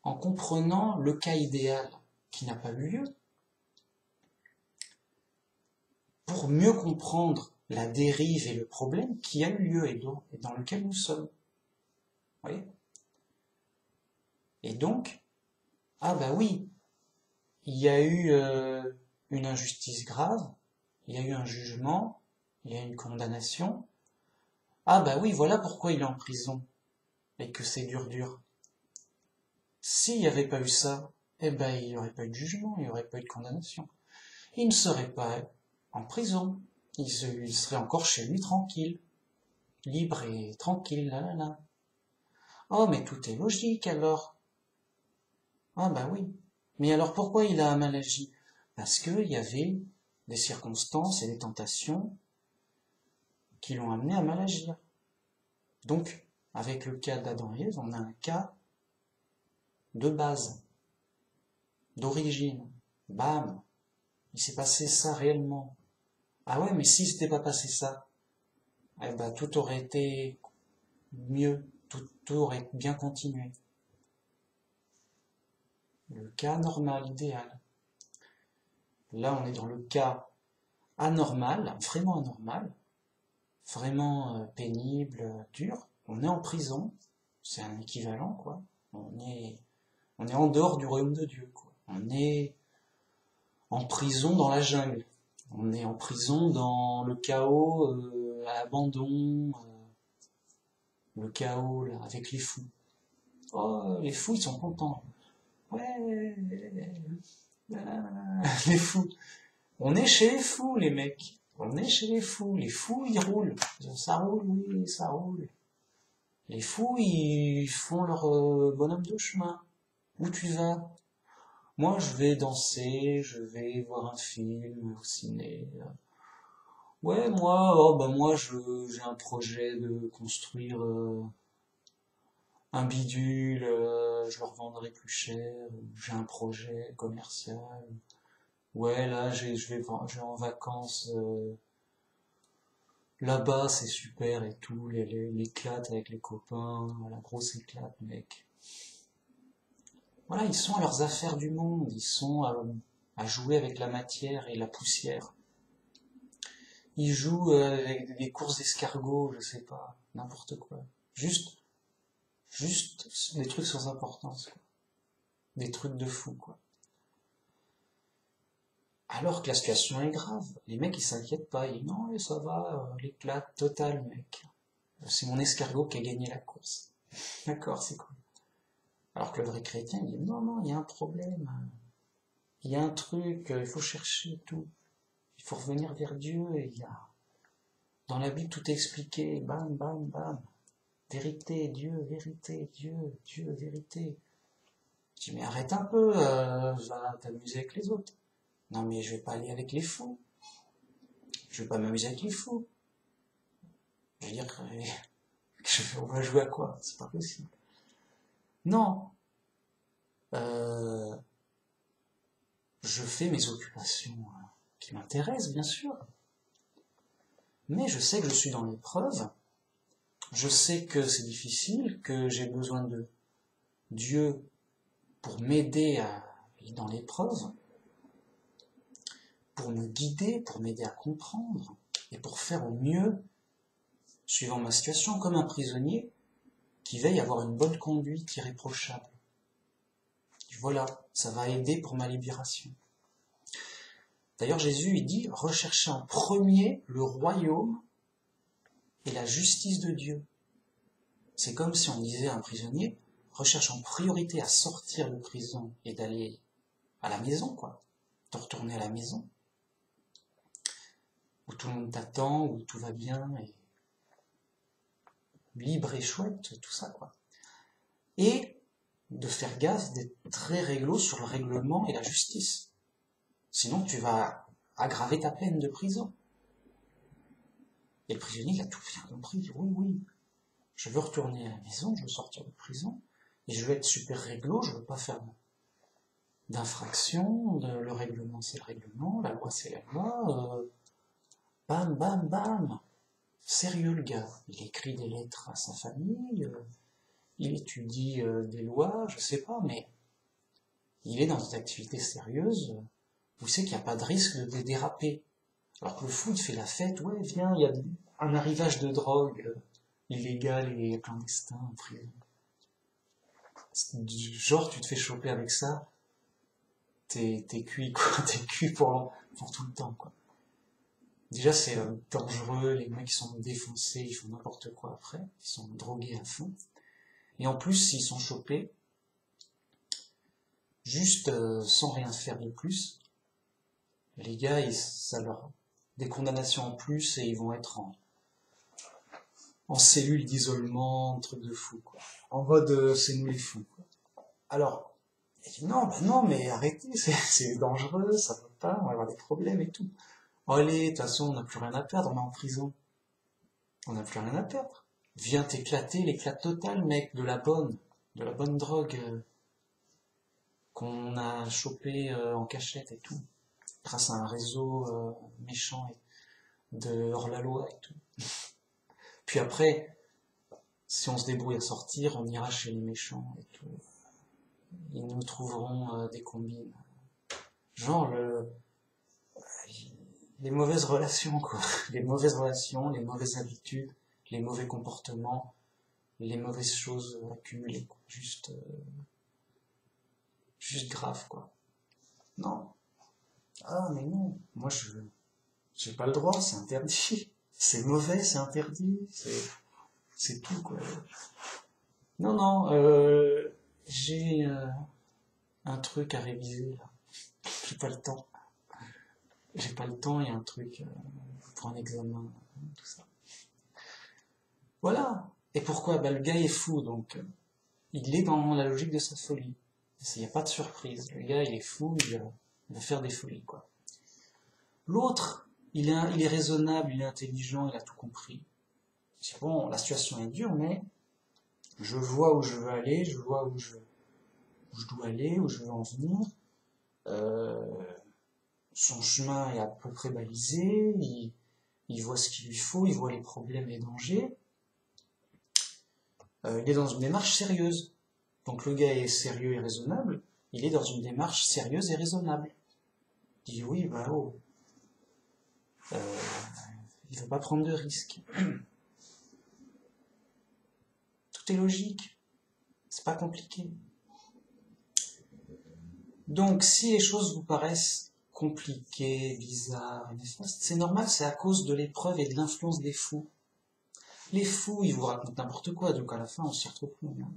en comprenant le cas idéal qui n'a pas eu lieu, pour mieux comprendre la dérive et le problème qui a eu lieu et dans lequel nous sommes. Vous voyez ? Et donc, oui, il y a eu une injustice grave, il y a eu un jugement, il y a eu une condamnation. Oui, voilà pourquoi il est en prison, et que c'est dur. S'il n'y avait pas eu ça, il n'y aurait pas eu de jugement, il n'y aurait pas eu de condamnation. Il ne serait pas en prison, il serait encore chez lui tranquille, libre et tranquille, là. Oh, mais tout est logique alors. Oui. Mais alors pourquoi il a mal agi? Parce qu'il y avait des circonstances et des tentations qui l'ont amené à mal agir. Donc, avec le cas d'Adam et Ève, on a un cas de base, d'origine. Bam, il s'est passé ça réellement. Ah ouais, mais si s'était pas passé ça, tout aurait été mieux, tout aurait bien continué. Le cas normal, idéal. Là, on est dans le cas anormal, vraiment pénible, dur. On est en prison, c'est un équivalent, quoi. On est en dehors du royaume de Dieu, quoi. On est en prison dans la jungle. On est en prison dans le chaos, l'abandon, le chaos, là, avec les fous. Oh, les fous, ils sont contents. Ouais. Les fous. On est chez les fous, les mecs. On est chez les fous. Les fous, ils roulent. Ça roule, oui, ça roule. Les fous, ils font leur bonhomme de chemin. Où tu vas? Moi, je vais danser, je vais voir un film au ciné. Ouais, moi, moi, j'ai un projet de construire un bidule, je le revendrai plus cher. J'ai un projet commercial. Ouais, là, je vais en vacances là-bas, c'est super et tout, l'éclate avec les copains, la grosse éclate, mec. Voilà, ils sont à leurs affaires du monde, ils sont à jouer avec la matière et la poussière. Ils jouent avec des courses d'escargots, je sais pas, n'importe quoi. Juste, juste des trucs sans importance, quoi. Des trucs de fou, quoi. Alors que la situation est grave. Les mecs, ils s'inquiètent pas. Ils disent, non, mais ça va, l'éclate totale, mec. C'est mon escargot qui a gagné la course. D'accord, c'est cool. Alors que le vrai chrétien, il dit, non, non, il y a un problème. Il y a un truc, il faut chercher tout. Il faut revenir vers Dieu. Et il y a... Dans la Bible, tout est expliqué. Bam, bam, bam. Vérité, Dieu, Dieu, Dieu, vérité. Je dis, mais arrête un peu, va t'amuser avec les autres. Non, mais je vais pas aller avec les fous. Je vais pas m'amuser avec les fous. Je veux dire, on va jouer à quoi? C'est pas possible. Non. Euh, je fais mes occupations qui m'intéressent, bien sûr. Mais je sais que je suis dans l'épreuve. Je sais que c'est difficile, que j'ai besoin de Dieu pour m'aider dans l'épreuve, pour me guider, pour m'aider à comprendre, et pour faire au mieux, suivant ma situation, comme un prisonnier qui veille à avoir une bonne conduite irréprochable. Et voilà, ça va aider pour ma libération. D'ailleurs, Jésus, il dit, recherchez en premier le royaume et la justice de Dieu. C'est comme si on disait à un prisonnier, recherche en priorité à sortir de prison et d'aller à la maison, quoi. De retourner à la maison, où tout le monde t'attend, où tout va bien, et libre et chouette, tout ça, quoi. Et de faire gaffe, d'être très réglo sur le règlement et la justice. Sinon, tu vas aggraver ta peine de prison. Et le prisonnier, il a tout bien compris. Oui, oui, je veux retourner à la maison, je veux sortir de prison, et je veux être super réglo, je veux pas faire d'infraction, le règlement c'est le règlement, la loi c'est la loi, bam, bam, bam. Sérieux le gars, il écrit des lettres à sa famille, il étudie des lois, je sais pas, mais il est dans des activités sérieuses, vous savez qu'il n'y a pas de risque de déraper. Alors que le fou, il fait la fête, ouais, viens, il y a un arrivage de drogue illégal et clandestin en prison. Genre, tu te fais choper avec ça, t'es cuit, quoi, t'es cuit pour tout le temps, quoi. Déjà, c'est dangereux, les mecs sont défoncés, ils font n'importe quoi après, ils sont drogués à fond. Et en plus, s'ils sont chopés, juste sans rien faire de plus, les gars, ça leur des condamnations en plus et ils vont être en cellule d'isolement, un truc de fou, quoi. En mode, c'est nous les fous, quoi. Alors, il dit non, bah non, mais arrêtez, c'est dangereux, ça va pas, on va avoir des problèmes et tout. Oh, allez, de toute façon, on n'a plus rien à perdre, on est en prison. On n'a plus rien à perdre. Viens t'éclater, l'éclate totale, mec, de la bonne drogue qu'on a chopé en cachette et tout, grâce à un réseau méchant de hors-la-loi et tout. Puis après, si on se débrouille à sortir, on ira chez les méchants et tout. Ils nous trouveront des combines. Genre les mauvaises relations, quoi. Les mauvaises relations, les mauvaises habitudes, les mauvais comportements, les mauvaises choses accumulées, quoi. Juste grave, quoi. Non. Ah, mais non. Moi, j'ai pas le droit, c'est interdit. C'est mauvais, c'est interdit, c'est tout, quoi. Non, non, j'ai un truc à réviser, là. j'ai pas le temps. J'ai pas le temps, il y a un truc pour un examen, tout ça. Voilà. Et pourquoi? Bah, le gars est fou, donc il est dans la logique de sa folie. Il n'y a pas de surprise. Le gars, il est fou, il va faire des folies, quoi. L'autre, il est raisonnable, il est intelligent, il a tout compris. C'est bon, la situation est dure, mais je vois où je veux aller, je vois où je dois aller, où je veux en venir. Son chemin est à peu près balisé, il voit ce qu'il lui faut, il voit les problèmes, les dangers. Il est dans une démarche sérieuse. Donc le gars est sérieux et raisonnable, il est dans une démarche sérieuse et raisonnable. Il dit oui, bah oh, il ne veut pas prendre de risques. Tout est logique, c'est pas compliqué. Donc si les choses vous paraissent compliquées, bizarres, néfastes, c'est normal, c'est à cause de l'épreuve et de l'influence des fous. Les fous, ils vous racontent n'importe quoi, donc à la fin on s'y retrouve plus. Hein.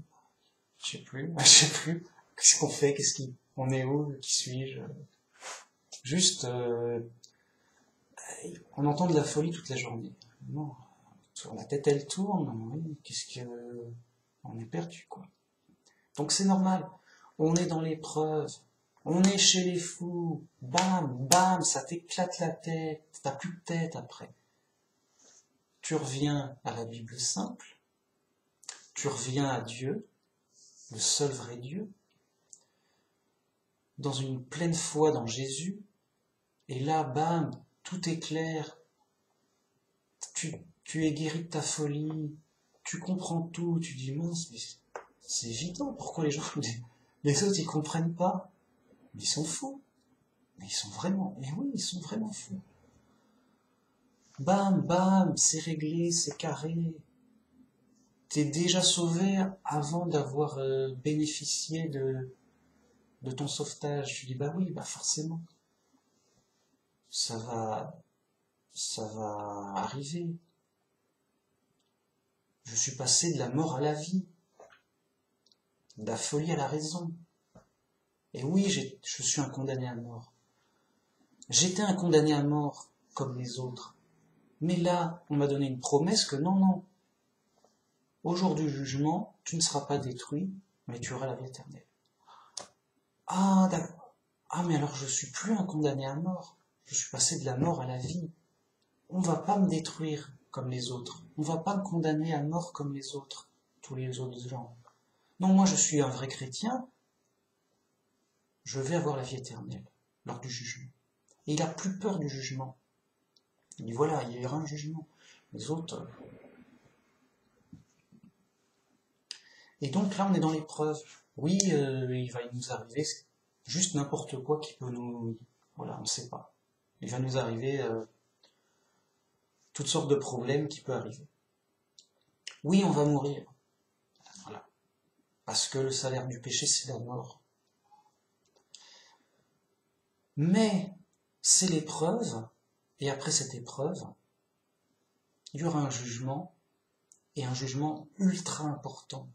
Je sais plus. Qu'est-ce qu'on fait, on est où, qui suis-je? Juste, on entend de la folie toute la journée. Non, la tête elle tourne, oui, on est perdu, quoi. Donc c'est normal. On est dans l'épreuve. On est chez les fous. Bam, bam, ça t'éclate la tête. T'as plus de tête après. Tu reviens à la Bible simple. Tu reviens à Dieu, le seul vrai Dieu, dans une pleine foi dans Jésus. Et là, bam, tout est clair. Tu es guéri de ta folie. Tu comprends tout. Tu dis, mince, mais c'est évident. Pourquoi les autres, ils comprennent pas? Mais ils sont fous. Mais oui, ils sont vraiment fous. Bam, bam, c'est réglé, c'est carré. T'es déjà sauvé avant d'avoir bénéficié de ton sauvetage. Tu dis, bah oui, bah forcément. Ça va arriver. Je suis passé de la mort à la vie. De la folie à la raison. Et oui, je suis un condamné à mort. J'étais un condamné à mort, comme les autres. Mais là, on m'a donné une promesse que non. Au jour du jugement, tu ne seras pas détruit, mais tu auras la vie éternelle. Ah, d'accord. Ah, mais alors je suis plus un condamné à mort. Je suis passé de la mort à la vie. On va pas me détruire comme les autres. On va pas me condamner à mort comme les autres, tous les autres gens. Non, moi je suis un vrai chrétien. Je vais avoir la vie éternelle lors du jugement. Et il a plus peur du jugement. Il dit voilà, il y aura un jugement. Les autres. Et donc là, on est dans l'épreuve. Oui, il va nous arriver juste n'importe quoi qui peut nous. Voilà, on ne sait pas. Il va nous arriver toutes sortes de problèmes qui peuvent arriver. Oui, on va mourir. Voilà. Parce que le salaire du péché, c'est la mort. Mais c'est l'épreuve, et après cette épreuve, il y aura un jugement, et un jugement ultra important,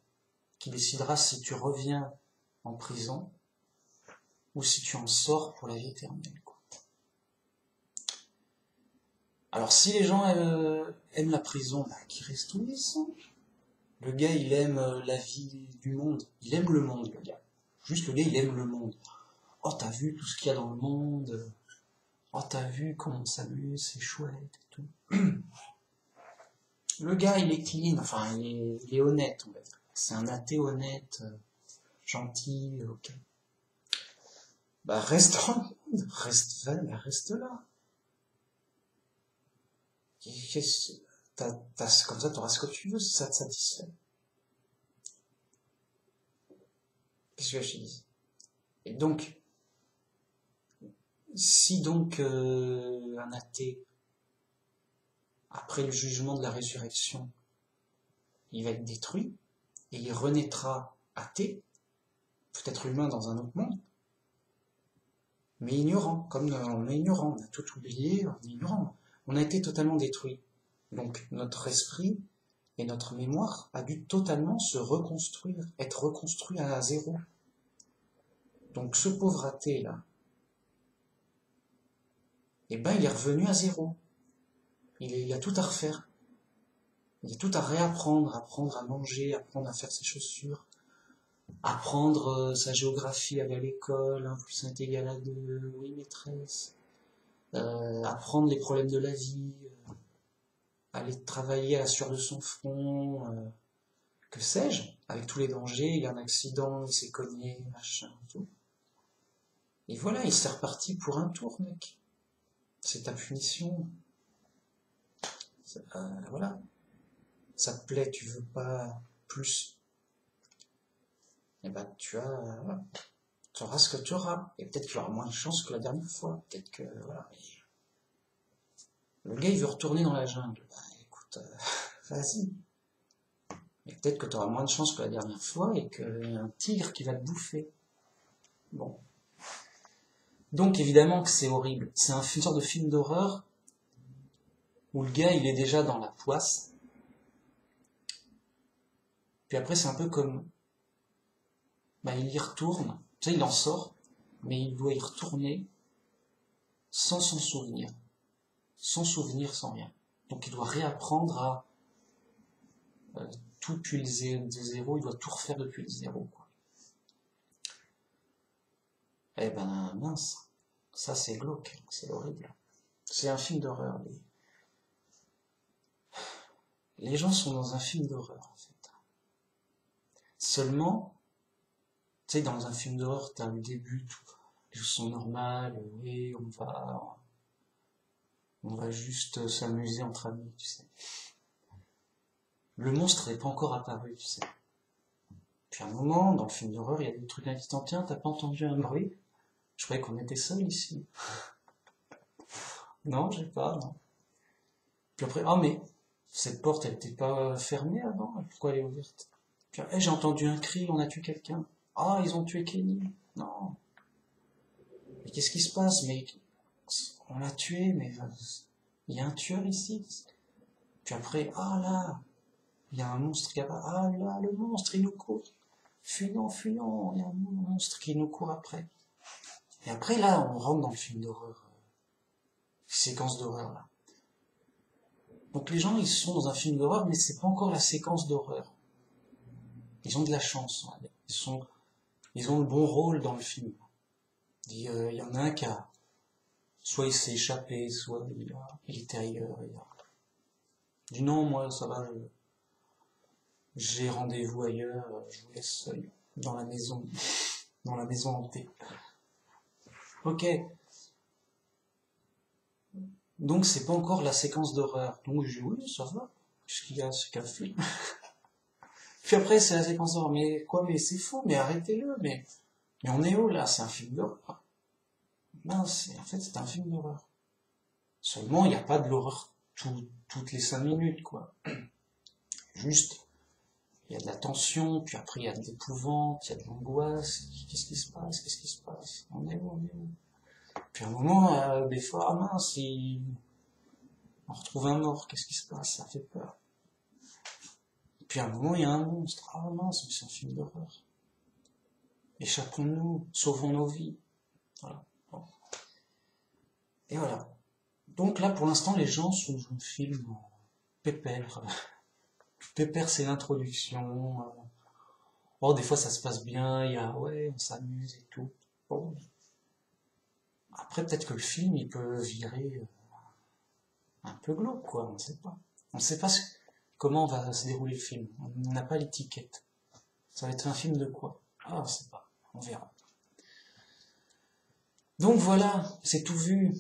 qui décidera si tu reviens en prison, ou si tu en sors pour la vie éternelle. Quoi. Alors si les gens aiment la prison, bah, qu'ils restent où ils sont. Le gars, il aime la vie du monde. Il aime le monde, le gars. Juste le gars, il aime le monde. Oh, t'as vu tout ce qu'il y a dans le monde. Oh, t'as vu comment on s'amuse, c'est chouette et tout. Le gars, il est clean, enfin, il est honnête, on va dire. C'est un athée honnête, gentil, ok. Bah, reste dans le monde, reste là. Comme ça, t'auras ce que tu veux, si ça te satisfait. Qu'est-ce que je te dis? Et donc, si donc un athée, après le jugement de la résurrection, il va être détruit, et il renaîtra athée, peut-être humain dans un autre monde, mais ignorant, comme on est ignorant, on a tout oublié, on est ignorant, on a été totalement détruit. Donc notre esprit et notre mémoire a dû totalement se reconstruire, être reconstruit à zéro. Donc ce pauvre athée là, et ben il est revenu à zéro. Il y a tout à refaire. Il y a tout à réapprendre, apprendre à manger, apprendre à faire ses chaussures, apprendre sa géographie à l'école, 1 + 1 = 2, oui maîtresse, apprendre les problèmes de la vie, aller travailler à la sueur de son front, que sais-je, avec tous les dangers, il y a un accident, il s'est cogné, machin, tout. Et voilà, il s'est reparti pour un tour, mec. C'est ta punition. Voilà. Ça te plaît, tu veux pas plus. Et ben tu auras ce que tu auras. Et peut-être qu'il y aura moins de chance que la dernière fois. Peut-être que, voilà. Le gars, il veut retourner dans la jungle. Bah, écoute, vas-y. Mais peut-être que tu auras moins de chance que la dernière fois et qu'il y a un tigre qui va te bouffer. Bon. Donc évidemment que c'est horrible. C'est une sorte de film d'horreur où le gars, il est déjà dans la poisse. Puis après, c'est un peu comme... Bah, il y retourne. Tu sais, il en sort, mais il doit y retourner sans s'en souvenir. Sans souvenir, sans rien. Donc il doit réapprendre à tout depuis le zéro, il doit tout refaire depuis le zéro, quoi. Eh ben mince, ça c'est glauque, c'est horrible. C'est un film d'horreur. Les gens sont dans un film d'horreur, en fait. Seulement, tu sais, dans un film d'horreur, t'as le début, les choses sont normales, oui, on va juste s'amuser entre amis, tu sais. Le monstre n'est pas encore apparu, tu sais. Puis à un moment, dans le film d'horreur, il y a des trucs inquiétants. Tiens, t'as pas entendu un bruit? Je croyais qu'on était seuls ici. Non, j'ai pas, non. Puis après, ah mais, cette porte, elle était pas fermée avant, pourquoi elle est ouverte? Puis après, j'ai entendu un cri, on a tué quelqu'un. Ah, ils ont tué Kenny. Non. Mais qu'est-ce qui se passe? Mais, on l'a tué, mais il y a un tueur ici. Puis après, ah là, il y a un monstre qui apparaît. Ah là, le monstre, il nous court. Fuyons, fuyons, il y a un monstre qui nous court après. Et après, là, on rentre dans le film d'horreur. Séquence d'horreur, là. Donc les gens, ils sont dans un film d'horreur, mais c'est pas encore la séquence d'horreur. Ils ont de la chance, on va dire. Ils ont le bon rôle dans le film. Il y en a un qui a... Soit il s'est échappé, soit il était ailleurs. Il dit non, moi, ça va, j'ai rendez-vous ailleurs, je vous laisse seul, dans la maison hantée. Ok. Donc c'est pas encore la séquence d'horreur. Donc je dis oui, ça va, puisqu'il y a ce café. Puis après c'est la séquence d'horreur. Mais quoi, mais c'est faux, mais arrêtez-le, mais on est où là? C'est un film d'horreur. Non, en fait c'est un film d'horreur. Seulement il n'y a pas de l'horreur toutes les 5 minutes, quoi. Juste, il y a de la tension, puis après il y a de l'épouvante, il y a de l'angoisse. Qu'est-ce qui se passe? Qu'est-ce qui se passe? On est où? Puis à un moment, des fois, ah mince, on retrouve un mort, qu'est-ce qui se passe? Ça fait peur. Puis à un moment, il y a un monstre. Ah mince, mais c'est un film d'horreur. Échappons-nous, sauvons nos vies. Voilà. Bon. Et voilà. Donc là, pour l'instant, les gens sont dans un film pépère. Pépère, c'est l'introduction. Oh, des fois, ça se passe bien, ouais, on s'amuse et tout. Bon. Après, peut-être que le film, il peut virer un peu glauque, quoi, on ne sait pas. On ne sait pas comment va se dérouler le film. On n'a pas l'étiquette. Ça va être un film de quoi? Ah, on ne sait pas. On verra. Donc voilà, c'est tout vu.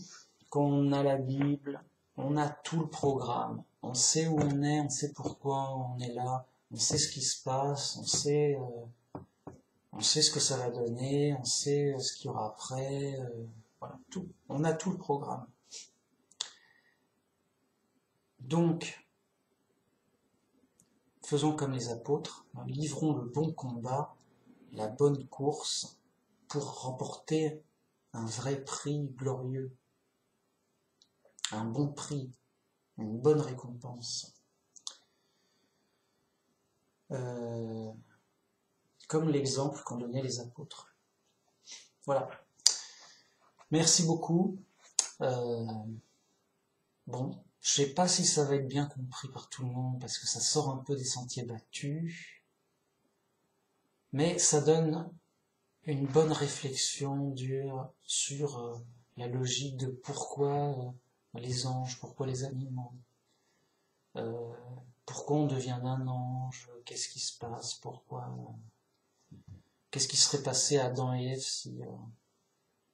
Quand on a la Bible, on a tout le programme. On sait où on est, on sait pourquoi on est là, on sait ce qui se passe, on sait ce que ça va donner, on sait ce qu'il y aura après. Voilà, tout. On a tout le programme. Donc, faisons comme les apôtres, livrons le bon combat, la bonne course, pour remporter un vrai prix glorieux, un bon prix, une bonne récompense. Comme l'exemple qu'ont donné les apôtres. Voilà. Merci beaucoup. Euh, bon, je sais pas si ça va être bien compris par tout le monde, parce que ça sort un peu des sentiers battus, mais ça donne une bonne réflexion sur la logique de pourquoi les anges, pourquoi les animaux, euh, pourquoi on devient un ange, qu'est-ce qui se passe, qu'est-ce qui serait passé à Adam et Ève si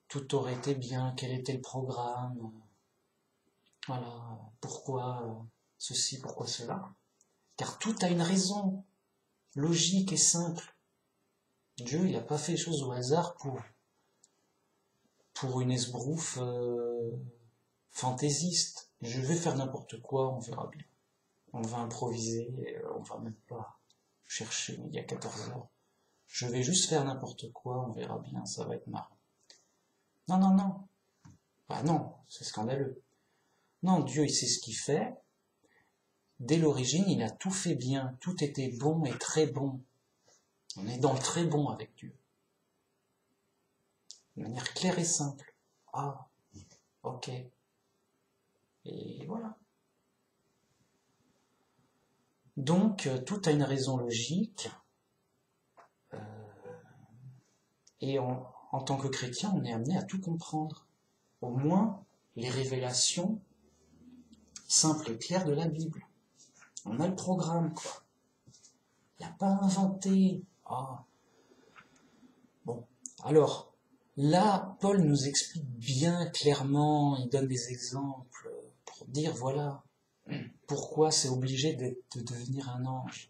tout aurait été bien, quel était le programme, voilà, pourquoi ceci, pourquoi cela. Car tout a une raison logique et simple. Dieu, il n'a pas fait les choses au hasard pour une esbrouffe fantaisiste. Je vais faire n'importe quoi, on verra bien. On va improviser, on va même pas chercher il y a 14 heures. Je vais juste faire n'importe quoi, on verra bien, ça va être marrant. Non, non, non. Bah non, c'est scandaleux. Non, Dieu, il sait ce qu'il fait. Dès l'origine, il a tout fait bien, tout était bon et très bon. On est dans le très bon avec Dieu. De manière claire et simple. Ah, ok. Et voilà. Donc, tout a une raison logique. Et en tant que chrétien, on est amené à tout comprendre. Au moins, les révélations simples et claires de la Bible. On a le programme, quoi. Il n'y a pas à inventer. Ah. Bon. Alors, là, Paul nous explique bien clairement, il donne des exemples pour dire, voilà, pourquoi c'est obligé de devenir un ange.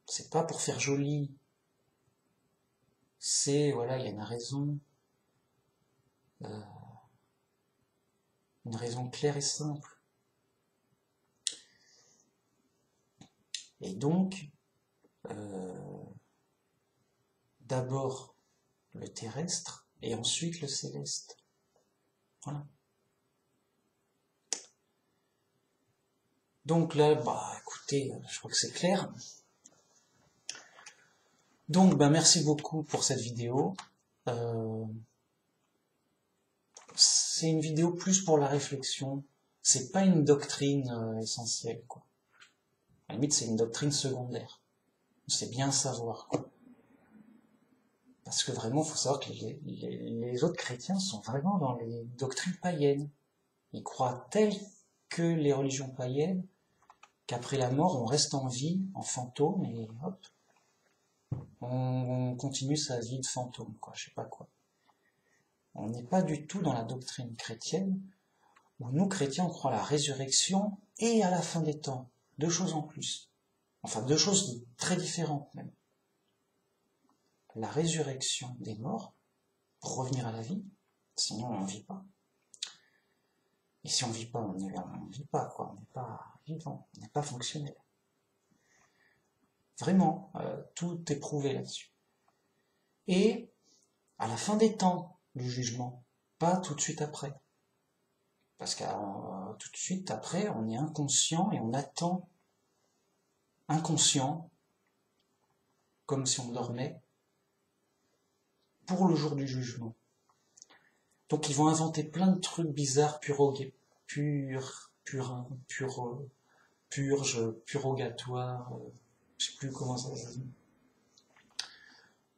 C'est pas pour faire joli. C'est, voilà, il y a une raison claire et simple. Et donc, d'abord le terrestre et ensuite le céleste. Voilà. Donc là, bah écoutez, je crois que c'est clair. Donc, bah merci beaucoup pour cette vidéo. C'est une vidéo plus pour la réflexion. C'est pas une doctrine essentielle, quoi. À la limite, c'est une doctrine secondaire. C'est bien savoir, quoi. Parce que vraiment, il faut savoir que les autres chrétiens sont vraiment dans les doctrines païennes. Ils croient tel que les religions païennes, qu'après la mort, on reste en vie, en fantôme, et hop, on continue sa vie de fantôme, quoi, je sais pas quoi. On n'est pas du tout dans la doctrine chrétienne, où nous, chrétiens, on croit à la résurrection et à la fin des temps. Deux choses en plus. Enfin, deux choses très différentes, même. La résurrection des morts, pour revenir à la vie, sinon on ne vit pas. Et si on ne vit pas, on ne vit pas, quoi. On n'est pas vivant, on n'est pas fonctionnel. Vraiment, tout est prouvé là-dessus. Et à la fin des temps, le jugement, pas tout de suite après. Parce que tout de suite après, on est inconscient et on attend, inconscient, comme si on dormait, pour le jour du jugement. Donc ils vont inventer plein de trucs bizarres, purge, purgatoire, je sais plus comment ça se dit.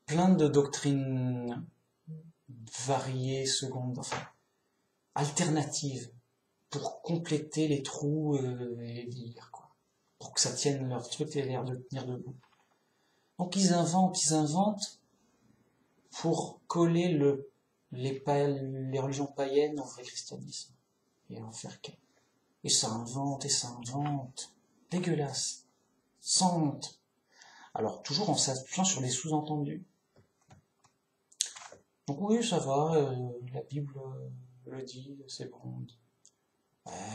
Plein de doctrines variées, secondes, enfin, alternatives, pour compléter les trous et les délires, quoi. Pour que ça tienne leur truc et l'air de tenir debout. Donc ils inventent pour coller les religions païennes au vrai christianisme. Et en faire qu'un. Et ça invente. Dégueulasse. Sans honte. Alors, toujours en s'appuyant sur des sous-entendus. Donc oui, ça va, la Bible le dit, c'est bon.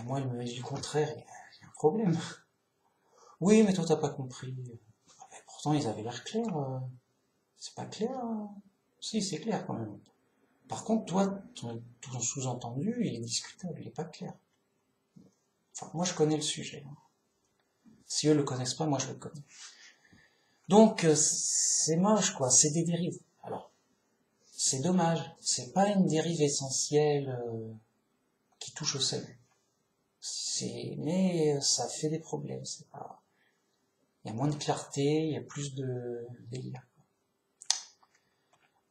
Moi, elle me dit le contraire, il y a un problème. Oui, mais toi, t'as pas compris. Pourtant, ils avaient l'air clairs. C'est pas clair. Si, c'est clair quand même. Par contre, toi, ton sous-entendu, il est discutable, il est pas clair. Enfin, moi, je connais le sujet. Si eux le connaissent pas, moi, je le connais. Donc, c'est moche, quoi. C'est des dérives. Alors, c'est dommage. C'est pas une dérive essentielle. qui touche au salut. Mais ça fait des problèmes, c'est pas... Il y a moins de clarté, il y a plus de délire.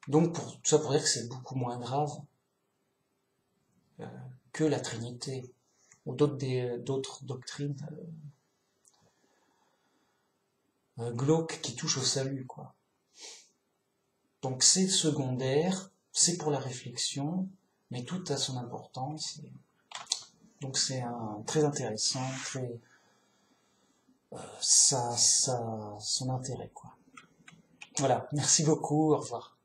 Donc tout ça pour dire que c'est beaucoup moins grave que la Trinité ou d'autres doctrines glauques qui touchent au salut, quoi. Donc c'est secondaire, c'est pour la réflexion, mais tout a son importance. Donc c'est très intéressant, ça son intérêt, quoi. Voilà, merci beaucoup, au revoir.